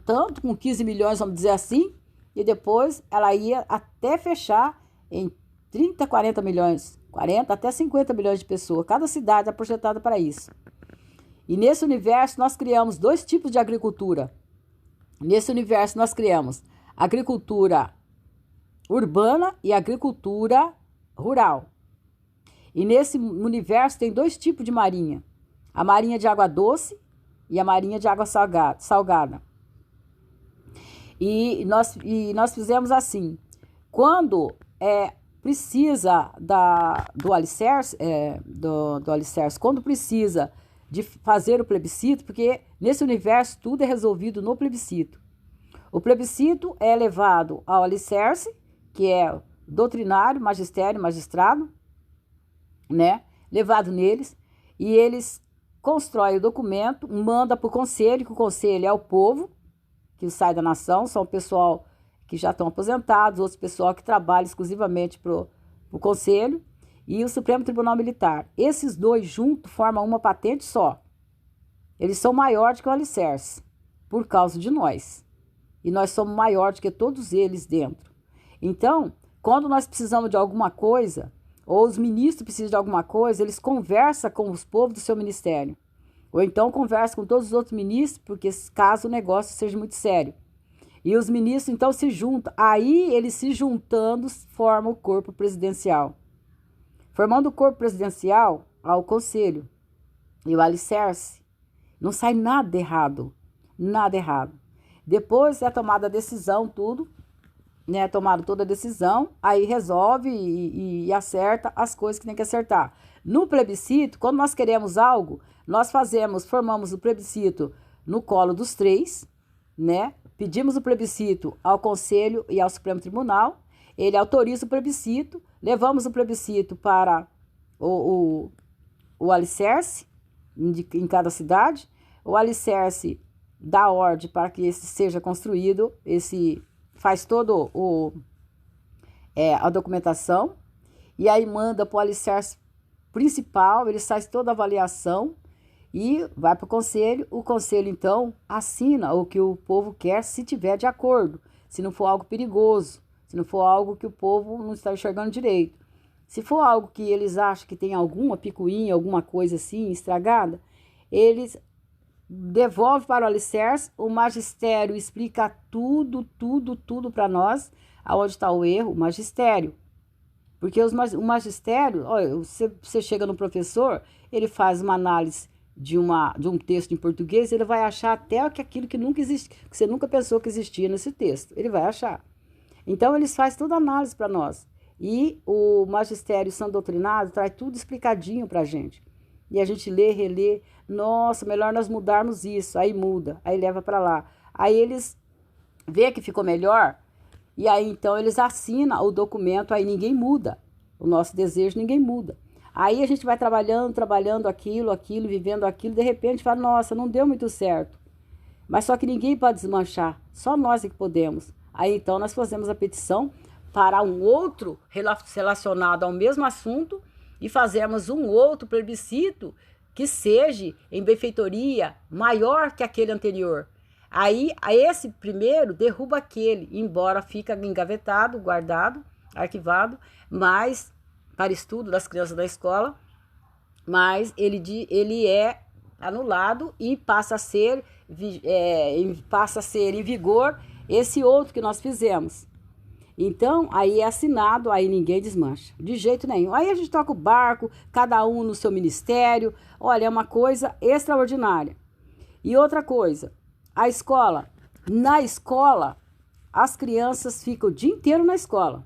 15 milhões, vamos dizer assim, e depois ela ia até fechar em 30, 40 milhões, 40 até 50 milhões de pessoas. Cada cidade é projetada para isso. E nesse universo nós criamos 2 tipos de agricultura. Nesse universo nós criamos agricultura urbana e agricultura rural. E nesse universo tem 2 tipos de marinha. A marinha de água doce e a marinha de água salgada. E nós fizemos assim. Quando precisa do alicerce, do alicerce, quando precisa de fazer o plebiscito, porque nesse universo tudo é resolvido no plebiscito. O plebiscito é levado ao alicerce, que é doutrinário, magistério, magistrado, né? Levado neles, e eles constroem o documento, manda para o conselho, que o conselho é o povo, que sai da nação, são o pessoal que já estão aposentados, outros pessoal que trabalha exclusivamente para o conselho, e o Supremo Tribunal Militar. Esses 2 juntos formam uma patente só. Eles são maiores que o alicerce, por causa de nós. E nós somos maiores que todos eles dentro. Então, quando nós precisamos de alguma coisa, ou os ministros precisam de alguma coisa, eles conversam com os povos do seu ministério. Ou então conversam com todos os outros ministros, porque caso o negócio seja muito sério. E os ministros então se juntam. Aí eles se juntando formam o corpo presidencial. Formando o corpo presidencial ao conselho e o alicerce, não sai nada errado. Nada errado. Depois é tomada a decisão, tudo, né? Tomada toda a decisão, aí resolve e acerta as coisas que tem que acertar. No plebiscito, quando nós queremos algo, nós formamos o plebiscito no colo dos 3, né? Pedimos o plebiscito ao Conselho e ao Supremo Tribunal, ele autoriza o plebiscito, levamos o plebiscito para o alicerce em cada cidade, o alicerce dá ordem para que esse seja construído, esse faz todo a documentação, e aí manda para o alicerce principal, ele faz toda a avaliação e vai para o conselho então assina o que o povo quer, se tiver de acordo, se não for algo perigoso, se não for algo que o povo não está enxergando direito. Se for algo que eles acham que tem alguma picuinha, alguma coisa assim estragada, eles devolvem para o alicerce, o magistério explica tudo para nós, aonde está o erro, o magistério. Porque o magistério, olha, você chega no professor, ele faz uma análise de um texto em português, ele vai achar até que aquilo que nunca existe, que você nunca pensou que existia nesse texto, ele vai achar. Então, eles fazem toda a análise para nós. E o magistério são doutrinados, traz tudo explicadinho para a gente. E a gente lê, relê, nossa, melhor nós mudarmos isso, aí muda, aí leva para lá. Aí eles vê que ficou melhor, e aí então eles assinam o documento, aí ninguém muda. O nosso desejo ninguém muda. Aí a gente vai trabalhando aquilo, vivendo aquilo, de repente fala, nossa, não deu muito certo. Mas só que ninguém pode desmanchar, só nós é que podemos. Aí então nós fazemos a petição para um outro relacionado ao mesmo assunto e fazemos um outro plebiscito que seja em benfeitoria maior que aquele anterior. Aí esse primeiro derruba aquele, embora fica engavetado, guardado, arquivado, mas para estudo das crianças da escola, mas ele é anulado e passa a ser em vigor esse outro que nós fizemos. Então, aí é assinado, aí ninguém desmancha, de jeito nenhum. Aí a gente toca o barco, cada um no seu ministério. Olha, é uma coisa extraordinária. E outra coisa, a escola. Na escola, as crianças ficam o dia inteiro na escola.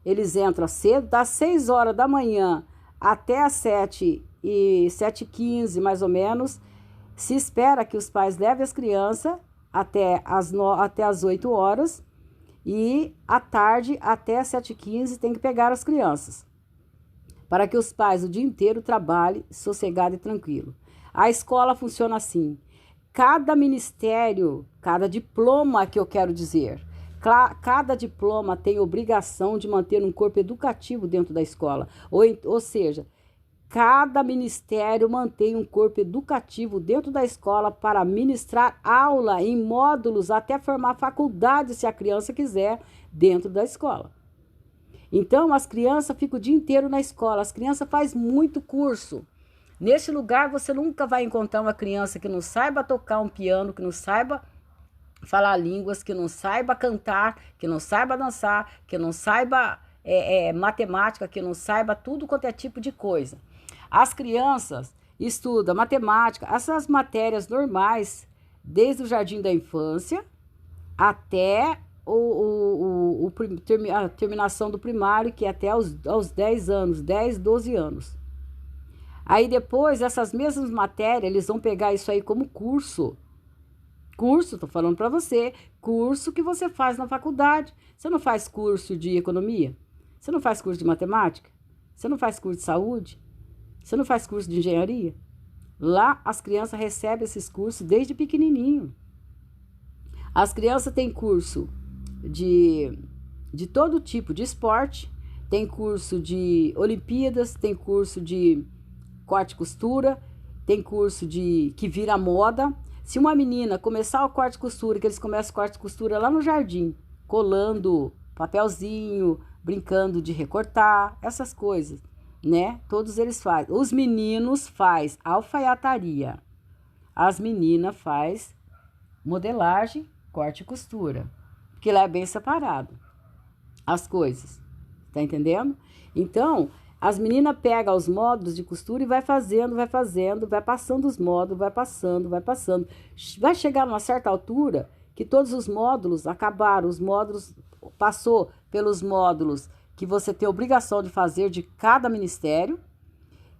eles entram cedo, das 6 horas da manhã até as 7h15, mais ou menos. Se espera que os pais levem as crianças até as 8 horas e à tarde até as 7h15 tem que pegar as crianças, para que os pais o dia inteiro trabalhem sossegado e tranquilo. A escola funciona assim. Cada ministério, cada diploma que eu quero dizer, cada diploma tem obrigação de manter um corpo educativo dentro da escola. Ou seja, cada ministério mantém um corpo educativo dentro da escola para ministrar aula em módulos até formar faculdade, se a criança quiser, dentro da escola. Então, as crianças ficam o dia inteiro na escola, as crianças fazem muito curso. Neste lugar, você nunca vai encontrar uma criança que não saiba tocar um piano, que não saiba falar línguas, que não saiba cantar, que não saiba dançar, que não saiba matemática, que não saiba tudo quanto é tipo de coisa. As crianças estudam matemática, essas matérias normais, desde o jardim da infância até a terminação do primário, que é até aos 10 anos, 10, 12 anos. Aí depois, essas mesmas matérias, eles vão pegar isso aí como curso. Curso, tô falando para você, curso que você faz na faculdade. Você não faz curso de economia? Você não faz curso de matemática? Você não faz curso de saúde? Você não faz curso de engenharia? Lá as crianças recebem esses cursos desde pequenininho. As crianças têm curso de todo tipo de esporte, tem curso de Olimpíadas, tem curso de corte e costura, tem curso que vira moda. Se uma menina começar o corte e costura, que eles começam o corte e costura lá no jardim, colando papelzinho, brincando de recortar, essas coisas, né? Todos eles fazem. Os meninos fazem alfaiataria, as meninas fazem modelagem, corte e costura, porque lá é bem separado as coisas, tá entendendo? Então, as meninas pegam os módulos de costura e vai fazendo, vai passando os módulos, vai passando. Vai chegar numa certa altura que todos os módulos acabaram, os módulos passou pelos módulos que você tem obrigação de fazer de cada ministério,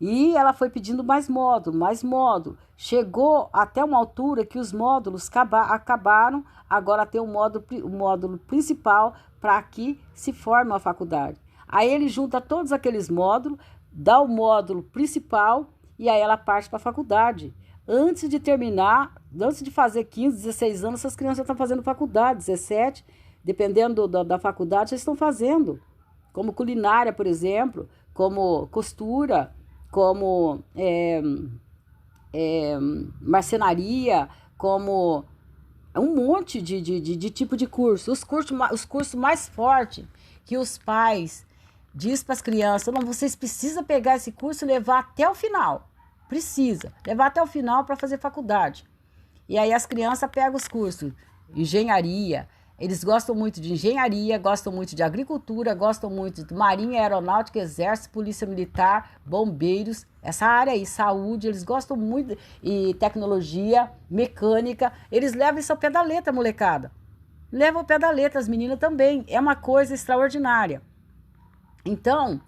e ela foi pedindo mais módulo. Chegou até uma altura que os módulos acabaram, agora tem o módulo principal para que se forme a faculdade. Aí ele junta todos aqueles módulos, dá o módulo principal e aí ela parte para a faculdade. Antes de terminar, antes de fazer 15, 16 anos, essas crianças já estão fazendo faculdade, 17, dependendo da faculdade, eles estão fazendo. Como culinária, por exemplo, como costura, como marcenaria, como um monte de tipo de curso. Os cursos mais fortes que os pais diz para as crianças: não, vocês precisam pegar esse curso e levar até o final. Precisa levar até o final para fazer faculdade. E aí as crianças pegam os cursos. Engenharia, eles gostam muito de engenharia, gostam muito de agricultura, gostam muito de marinha, aeronáutica, exército, polícia militar, bombeiros, essa área aí, saúde, eles gostam muito, e tecnologia, mecânica, eles levam isso ao pé da letra, molecada. Levam ao pé da letra, as meninas também, é uma coisa extraordinária. Então,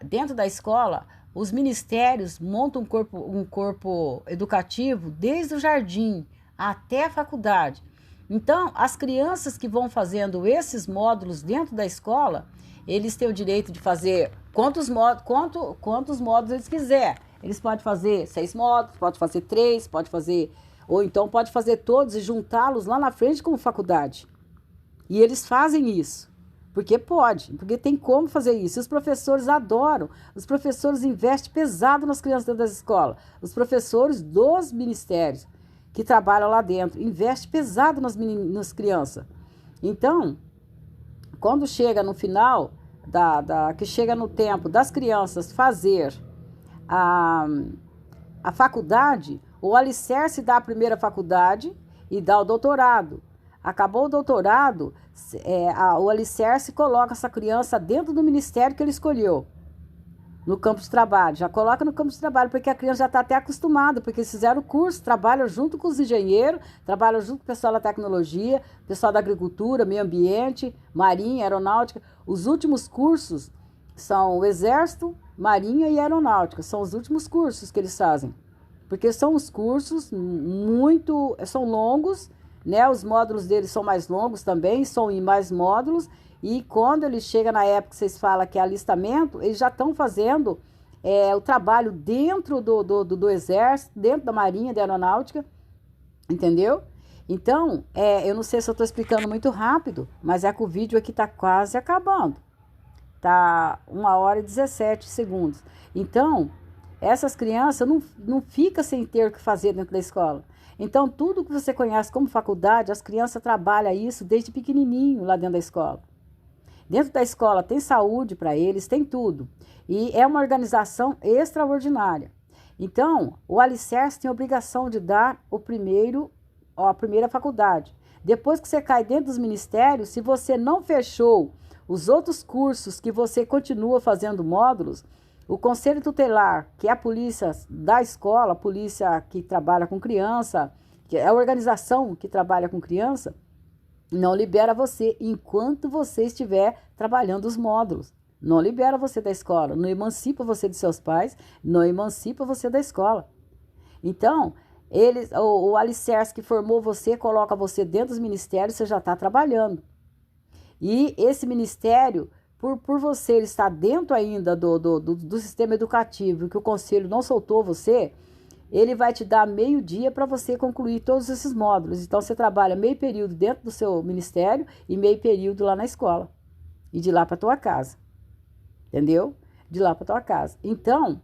dentro da escola, os ministérios montam um corpo educativo desde o jardim até a faculdade. Então, as crianças que vão fazendo esses módulos dentro da escola, eles têm o direito de fazer quantos módulos eles quiserem. Eles podem fazer 6 módulos, pode fazer 3, pode fazer, ou então pode fazer todos e juntá-los lá na frente como faculdade. E eles fazem isso. Porque pode, porque tem como fazer isso. Os professores adoram, os professores investem pesado nas crianças dentro das escolas. Os professores dos ministérios que trabalham lá dentro investem pesado nas crianças. Então, quando chega no final, que chega no tempo das crianças fazer a faculdade, o alicerce dá a primeira faculdade e dá o doutorado. Acabou o doutorado, o alicerce coloca essa criança dentro do ministério que ele escolheu. no campo de trabalho. Já coloca no campo de trabalho, porque a criança já está até acostumada, porque eles fizeram o curso, trabalham junto com os engenheiros, trabalham junto com o pessoal da tecnologia, pessoal da agricultura, meio ambiente, marinha, aeronáutica. Os últimos cursos são o Exército, Marinha e Aeronáutica. São os últimos cursos que eles fazem. Porque são os cursos são longos, né? Os módulos deles são mais longos também, são em mais módulos. E quando ele chega na época que vocês falam que é alistamento, eles já estão fazendo o trabalho dentro do Exército, dentro da Marinha, da Aeronáutica, entendeu? Então, eu não sei se eu estou explicando muito rápido, mas é que o vídeo aqui está quase acabando. Tá 1h17. Então, essas crianças não ficam sem ter o que fazer dentro da escola. Então, tudo que você conhece como faculdade, as crianças trabalham isso desde pequenininho lá dentro da escola. Dentro da escola tem saúde para eles, tem tudo. E é uma organização extraordinária. Então, o Alicerce tem a obrigação de dar a primeira faculdade. Depois que você cai dentro dos ministérios, se você não fechou os outros cursos que você continua fazendo módulos, o Conselho Tutelar, que é a polícia da escola, a polícia que trabalha com criança, que é a organização que trabalha com criança, não libera você enquanto você estiver trabalhando os módulos. Não libera você da escola, não emancipa você de seus pais, não emancipa você da escola. Então, o Alicerce que formou você, coloca você dentro dos ministérios, você já está trabalhando. E esse ministério, por você estar dentro ainda do sistema educativo, que o conselho não soltou você, ele vai te dar meio dia para você concluir todos esses módulos. Então, você trabalha meio período dentro do seu ministério e meio período lá na escola. E de lá para tua casa. Entendeu? De lá para tua casa. Então,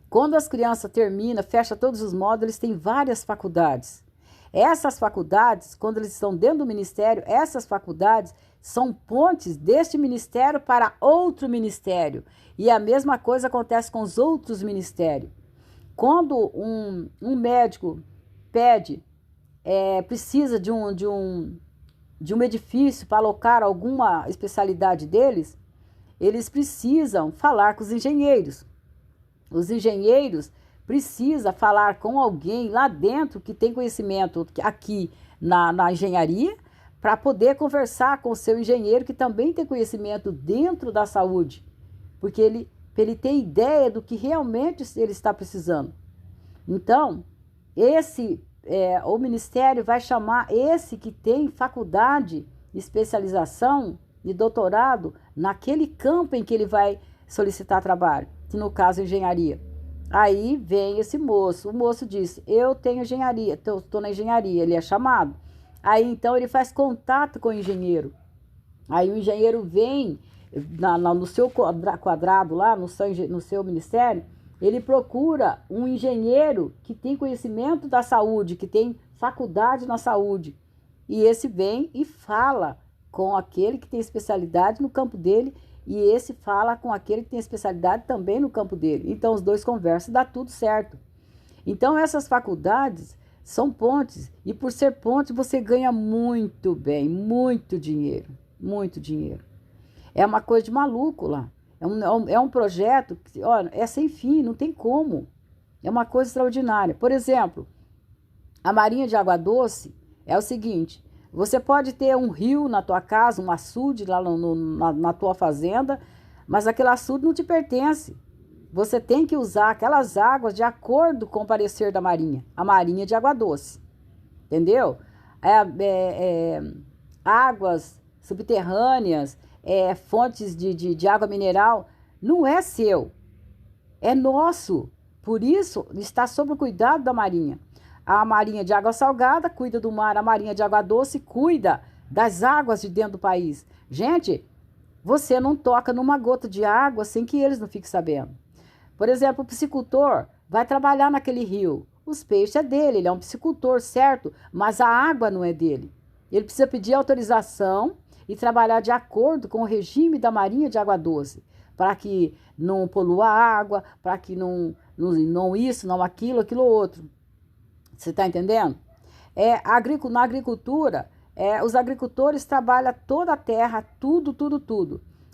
quando as crianças terminam, fecha todos os módulos, eles têm várias faculdades. Essas faculdades, quando eles estão dentro do ministério, essas faculdades são pontes deste ministério para outro ministério. E a mesma coisa acontece com os outros ministérios. Quando um médico precisa de um edifício para alocar alguma especialidade deles, eles precisam falar com os engenheiros. Os engenheiros precisam falar com alguém lá dentro que tem conhecimento aqui na engenharia, para poder conversar com o seu engenheiro que também tem conhecimento dentro da saúde, porque ele tem ideia do que realmente ele está precisando. Então, o Ministério vai chamar esse que tem faculdade, especialização e doutorado naquele campo em que ele vai solicitar trabalho, que no caso é engenharia. Aí vem esse moço, o moço diz, eu tenho engenharia, estou na engenharia, ele é chamado. Aí então ele faz contato com o engenheiro. Aí o engenheiro vem no seu quadrado lá, no seu ministério, ele procura um engenheiro que tem conhecimento da saúde, que tem faculdade na saúde. E esse vem e fala com aquele que tem especialidade no campo dele, e esse fala com aquele que tem especialidade também no campo dele. Então os dois conversam e dá tudo certo. Então essas faculdades são pontes, e por ser ponte você ganha muito bem, muito dinheiro, muito dinheiro. É uma coisa de maluco lá. É um projeto que, olha, é sem fim, não tem como. É uma coisa extraordinária. Por exemplo, a Marinha de Água Doce é o seguinte, você pode ter um rio na tua casa, um açude lá na tua fazenda, mas aquele açude não te pertence. Você tem que usar aquelas águas de acordo com o parecer da Marinha, a Marinha de Água Doce, entendeu? Águas subterrâneas, fontes de água mineral, não é seu, é nosso. Por isso, está sob o cuidado da Marinha. A Marinha de Água Salgada cuida do mar, a Marinha de Água Doce cuida das águas de dentro do país. Gente, você não toca numa gota de água sem que eles não fiquem sabendo. Por exemplo, o piscicultor vai trabalhar naquele rio. Os peixes é dele, ele é um piscicultor, certo? Mas a água não é dele. Ele precisa pedir autorização e trabalhar de acordo com o regime da Marinha de Água Doce, para que não polua a água, para que não isso, não aquilo, aquilo outro. Você está entendendo? Na agricultura, os agricultores trabalham toda a terra, tudo.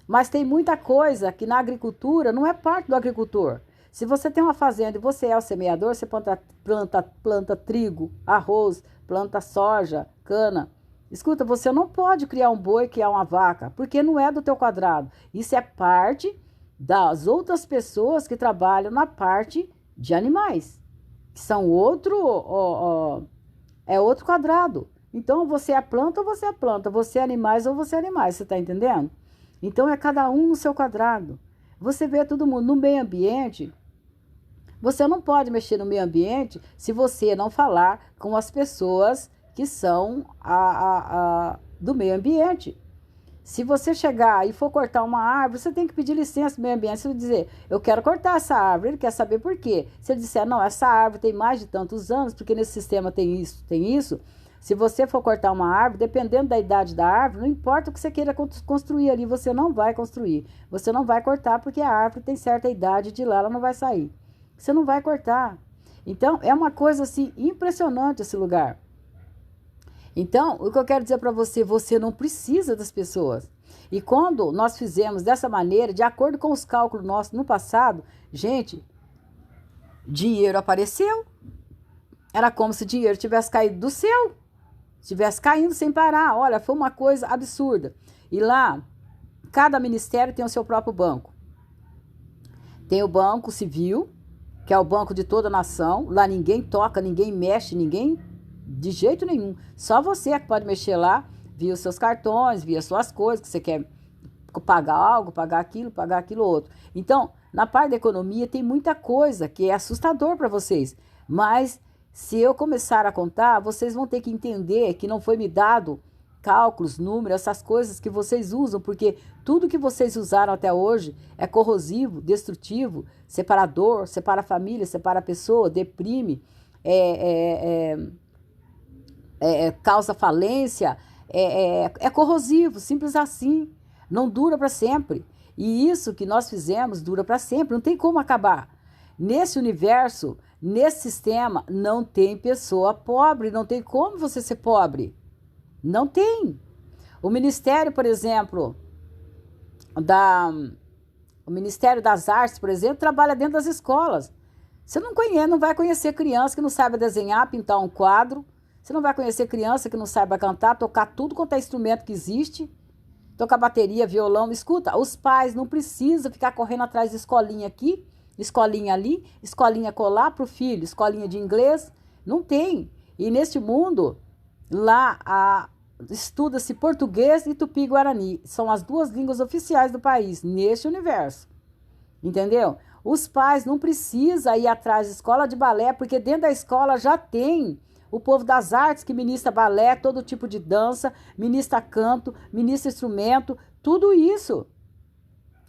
Mas tem muita coisa que na agricultura não é parte do agricultor. Se você tem uma fazenda e você é o semeador, você planta trigo, arroz, planta soja, cana. Escuta, você não pode criar um boi, criar uma vaca, porque não é do teu quadrado. Isso é parte das outras pessoas que trabalham na parte de animais, que são é outro quadrado. Então, você é planta ou você é planta, você é animais ou você é animais, você está entendendo? Então, é cada um no seu quadrado. Você vê todo mundo no meio ambiente. Você não pode mexer no meio ambiente se você não falar com as pessoas que são do meio ambiente. Se você chegar e for cortar uma árvore, você tem que pedir licença do meio ambiente. Você vai dizer, eu quero cortar essa árvore, ele quer saber por quê. Se ele disser, não, essa árvore tem mais de tantos anos, porque nesse sistema tem isso. Se você for cortar uma árvore, dependendo da idade da árvore, não importa o que você queira construir ali, você não vai construir. Você não vai cortar porque a árvore tem certa idade, de lá ela não vai sair. Você não vai cortar. Então, é uma coisa assim, impressionante esse lugar. Então, o que eu quero dizer para você, você não precisa das pessoas. E quando nós fizemos dessa maneira, de acordo com os cálculos nossos no passado, gente, dinheiro apareceu. Era como se dinheiro tivesse caído do céu. Estivesse caindo sem parar. Olha, foi uma coisa absurda. E lá, cada ministério tem o seu próprio banco. Tem o Banco Civil, que é o banco de toda a nação. Lá ninguém toca, ninguém mexe, ninguém de jeito nenhum. Só você é que pode mexer lá, via os seus cartões, via as suas coisas, que você quer pagar algo, pagar aquilo outro. Então, na parte da economia tem muita coisa que é assustador para vocês. Mas se eu começar a contar, vocês vão ter que entender que não foi me dado cálculos, números, essas coisas que vocês usam, porque tudo que vocês usaram até hoje é corrosivo, destrutivo, separador, separa a família, separa a pessoa, deprime, causa falência, é corrosivo, simples assim, não dura para sempre. E isso que nós fizemos dura para sempre, não tem como acabar. Nesse universo, nesse sistema, não tem pessoa pobre, não tem como você ser pobre. Não tem. O Ministério, por exemplo, o Ministério das Artes, por exemplo, trabalha dentro das escolas. Você não vai conhecer criança que não saiba desenhar, pintar um quadro. Você não vai conhecer criança que não saiba cantar, tocar tudo quanto é instrumento que existe. Tocar bateria, violão. Escuta, os pais não precisam ficar correndo atrás de escolinha aqui, escolinha ali, escolinha colar para o filho, escolinha de inglês. Não tem. E neste mundo, lá estuda-se português e tupi-guarani. São as duas línguas oficiais do país, neste universo. Entendeu? Os pais não precisam ir atrás de escola de balé, porque dentro da escola já tem o povo das artes que ministra balé, todo tipo de dança, ministra canto, ministra instrumento, tudo isso.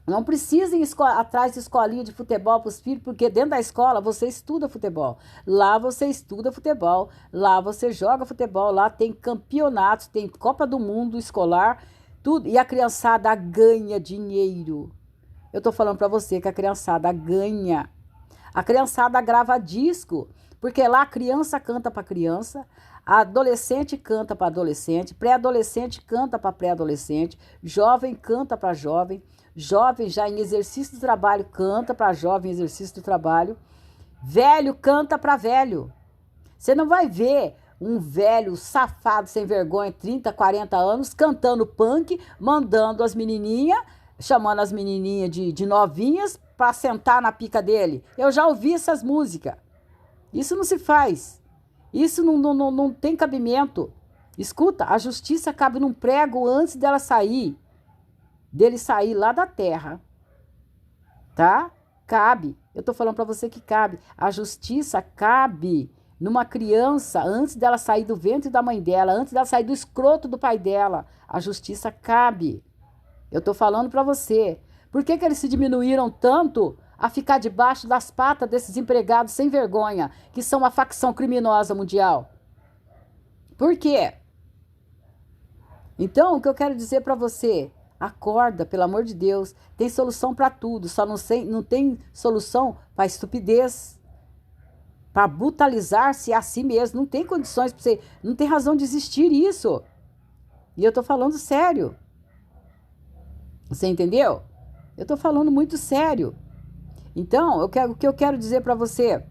Não precisa ir atrás de escolinha de futebol para os filhos, porque dentro da escola você estuda futebol. Lá você estuda futebol, lá você joga futebol, lá tem campeonatos, tem Copa do Mundo escolar, tudo. E a criançada ganha dinheiro. Eu estou falando para você que a criançada ganha. A criançada grava disco, porque lá a criança canta para criança, a adolescente canta para adolescente, pré-adolescente canta para pré-adolescente, jovem canta para jovem, jovem já em exercício do trabalho canta para jovem em exercício do trabalho, velho canta para velho. Você não vai ver um velho safado sem vergonha, 30, 40 anos, cantando punk, mandando as menininhas, chamando as menininhas de novinhas para sentar na pica dele. Eu já ouvi essas músicas. Isso não se faz. Isso não tem cabimento. Escuta, a justiça cabe num prego antes dele sair lá da terra. Tá? Cabe. Eu tô falando para você que cabe. A justiça cabe numa criança antes dela sair do ventre da mãe dela, antes dela sair do escroto do pai dela. A justiça cabe. Eu tô falando para você. Por que eles se diminuíram tanto a ficar debaixo das patas desses empregados sem vergonha, que são a facção criminosa mundial? Por quê? Então, o que eu quero dizer para você, acorda, pelo amor de Deus, tem solução para tudo, só não tem solução para estupidez, para brutalizar-se a si mesmo, não tem condições para você, não tem razão de existir isso. E eu tô falando sério. Você entendeu? Eu tô falando muito sério. Então, o que eu quero dizer para você,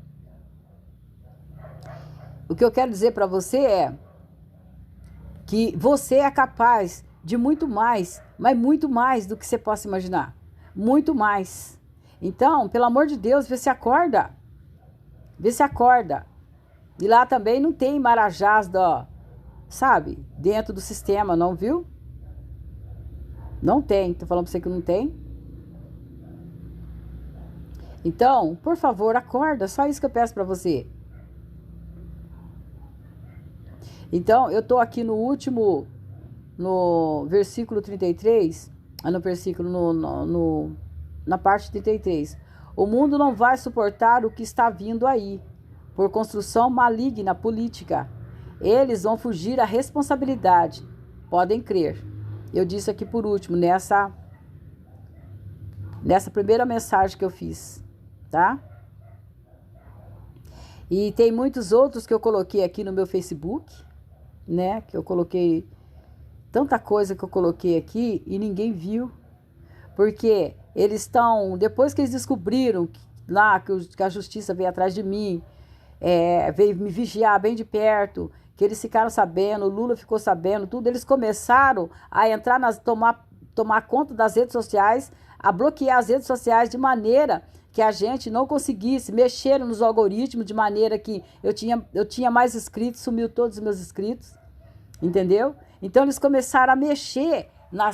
o que eu quero dizer para você é que você é capaz de muito mais, mas muito mais do que você possa imaginar. Muito mais. Então, pelo amor de Deus, vê se acorda. Vê se acorda. E lá também não tem marajás, sabe, dentro do sistema, não, viu? Não tem. Tô falando pra você que não tem. Então, por favor, acorda. Só isso que eu peço pra você. Então, eu tô aqui no versículo 33, no versículo, na parte 33. O mundo não vai suportar o que está vindo aí, por construção maligna política. Eles vão fugir à responsabilidade, podem crer. Eu disse aqui por último, nessa primeira mensagem que eu fiz, tá? E tem muitos outros que eu coloquei aqui no meu Facebook, né? Que eu coloquei tanta coisa que eu coloquei aqui e ninguém viu. Porque eles estão, depois que eles descobriram que a justiça veio atrás de mim, veio me vigiar bem de perto, que eles ficaram sabendo, o Lula ficou sabendo, tudo, eles começaram a entrar tomar conta das redes sociais, a bloquear as redes sociais de maneira que a gente não conseguisse mexer nos algoritmos, de maneira que eu tinha mais inscritos, sumiu todos os meus inscritos, entendeu? Então eles começaram a mexer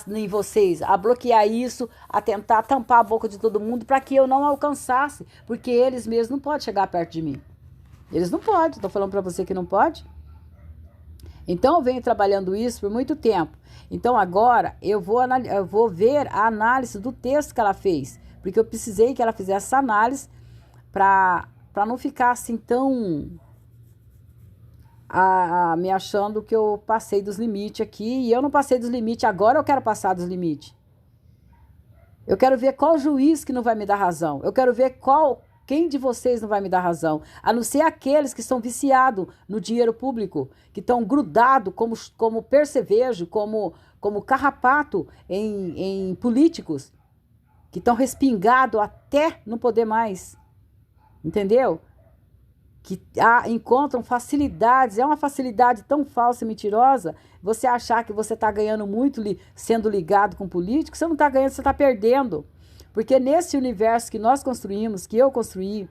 em vocês, a bloquear isso, a tentar tampar a boca de todo mundo para que eu não alcançasse, porque eles mesmos não podem chegar perto de mim. Eles não podem, estou falando para você que não pode. Então eu venho trabalhando isso por muito tempo. Então agora eu vou ver a análise do texto que ela fez, porque eu precisei que ela fizesse essa análise para não ficar assim tão me achando que eu passei dos limites aqui, e eu não passei dos limites, agora eu quero passar dos limites. Eu quero ver qual juiz que não vai me dar razão. Eu quero ver quem de vocês não vai me dar razão, a não ser aqueles que estão viciados no dinheiro público, que estão grudados como percevejo, como carrapato em políticos, que estão respingados até não poder mais, entendeu? Que encontram facilidades, é uma facilidade tão falsa e mentirosa, você achar que você está ganhando muito sendo ligado com político, você não está ganhando, você está perdendo. Porque nesse universo que nós construímos, que eu construí,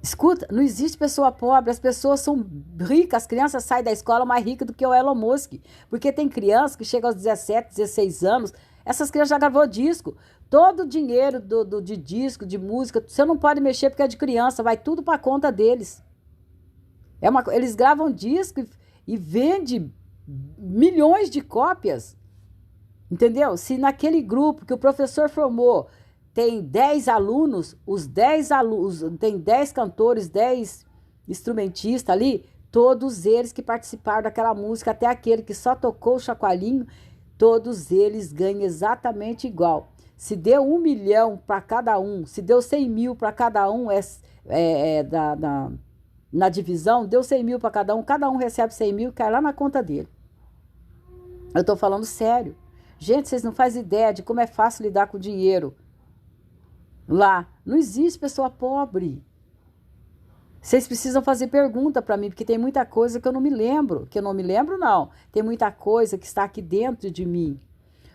escuta, não existe pessoa pobre, as pessoas são ricas, as crianças saem da escola mais ricas do que o Elon Musk, porque tem crianças que chegam aos 17, 16 anos, essas crianças já gravou disco, todo o dinheiro de disco, de música, você não pode mexer porque é de criança, vai tudo para conta deles. Eles gravam disco e vendem milhões de cópias, entendeu? Se naquele grupo que o professor formou tem 10 alunos, tem 10 cantores, 10 instrumentistas ali, todos eles que participaram daquela música, até aquele que só tocou o chacoalhinho, todos eles ganham exatamente igual. Se deu 1 milhão para cada um, se deu 100 mil para cada um, na divisão, deu 100 mil para cada um recebe 100 mil, cai lá na conta dele. Eu estou falando sério. Gente, vocês não fazem ideia de como é fácil lidar com dinheiro. Lá, não existe pessoa pobre. Vocês precisam fazer pergunta para mim, porque tem muita coisa que eu não me lembro. Que eu não me lembro, não. Tem muita coisa que está aqui dentro de mim.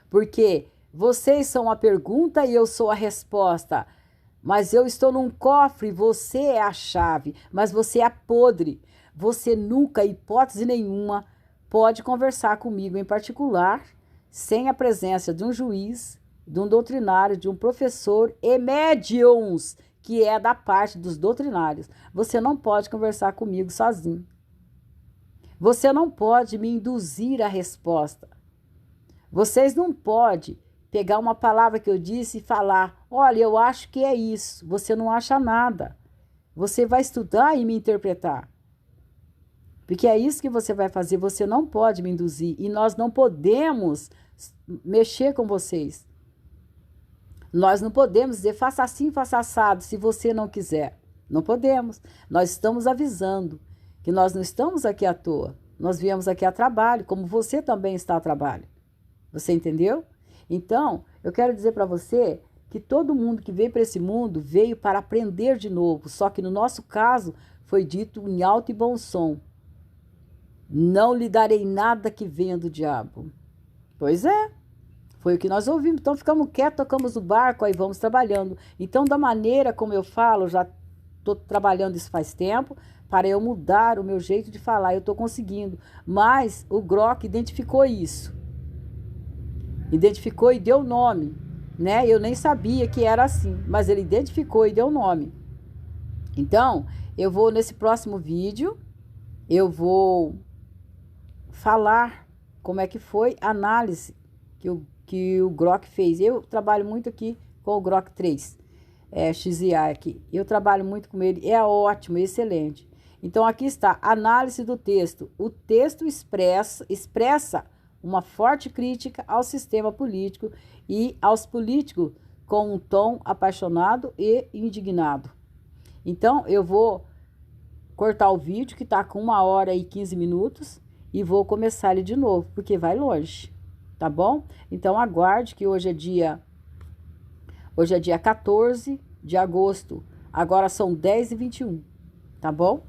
Porque vocês são a pergunta e eu sou a resposta. Mas eu estou num cofre, você é a chave, mas você é podre. Você nunca, hipótese nenhuma, pode conversar comigo em particular, sem a presença de um juiz, de um doutrinário, de um professor e médiums, que é da parte dos doutrinários. Você não pode conversar comigo sozinho. Você não pode me induzir à resposta. Vocês não podem pegar uma palavra que eu disse e falar, olha, eu acho que é isso. Você não acha nada. Você vai estudar e me interpretar. Porque é isso que você vai fazer. Você não pode me induzir. E nós não podemos mexer com vocês. Nós não podemos dizer, faça assim, faça assado, se você não quiser. Não podemos. Nós estamos avisando que nós não estamos aqui à toa. Nós viemos aqui a trabalho, como você também está a trabalho. Você entendeu? Então, eu quero dizer para você que todo mundo que veio para esse mundo veio para aprender de novo, só que no nosso caso foi dito em alto e bom som: não lhe darei nada que venha do diabo. Pois é, foi o que nós ouvimos. Então ficamos quietos, tocamos o barco, aí vamos trabalhando. Então, da maneira como eu falo, já estou trabalhando isso faz tempo, para eu mudar o meu jeito de falar, eu estou conseguindo. Mas o Grok identificou isso. Identificou e deu nome, né? Eu nem sabia que era assim, mas ele identificou e deu nome. Então, eu vou nesse próximo vídeo, eu vou falar como é que foi a análise que o Grok fez. Eu trabalho muito aqui com o Grok 3, XIA aqui. Eu trabalho muito com ele, é ótimo, excelente. Então, aqui está a análise do texto. O texto expressa uma forte crítica ao sistema político e aos políticos com um tom apaixonado e indignado. Então, eu vou cortar o vídeo, que está com 1 hora e 15 minutos, e vou começar ele de novo, porque vai longe, tá bom? Então, aguarde que hoje é dia 14 de agosto, agora são 10h21, tá bom?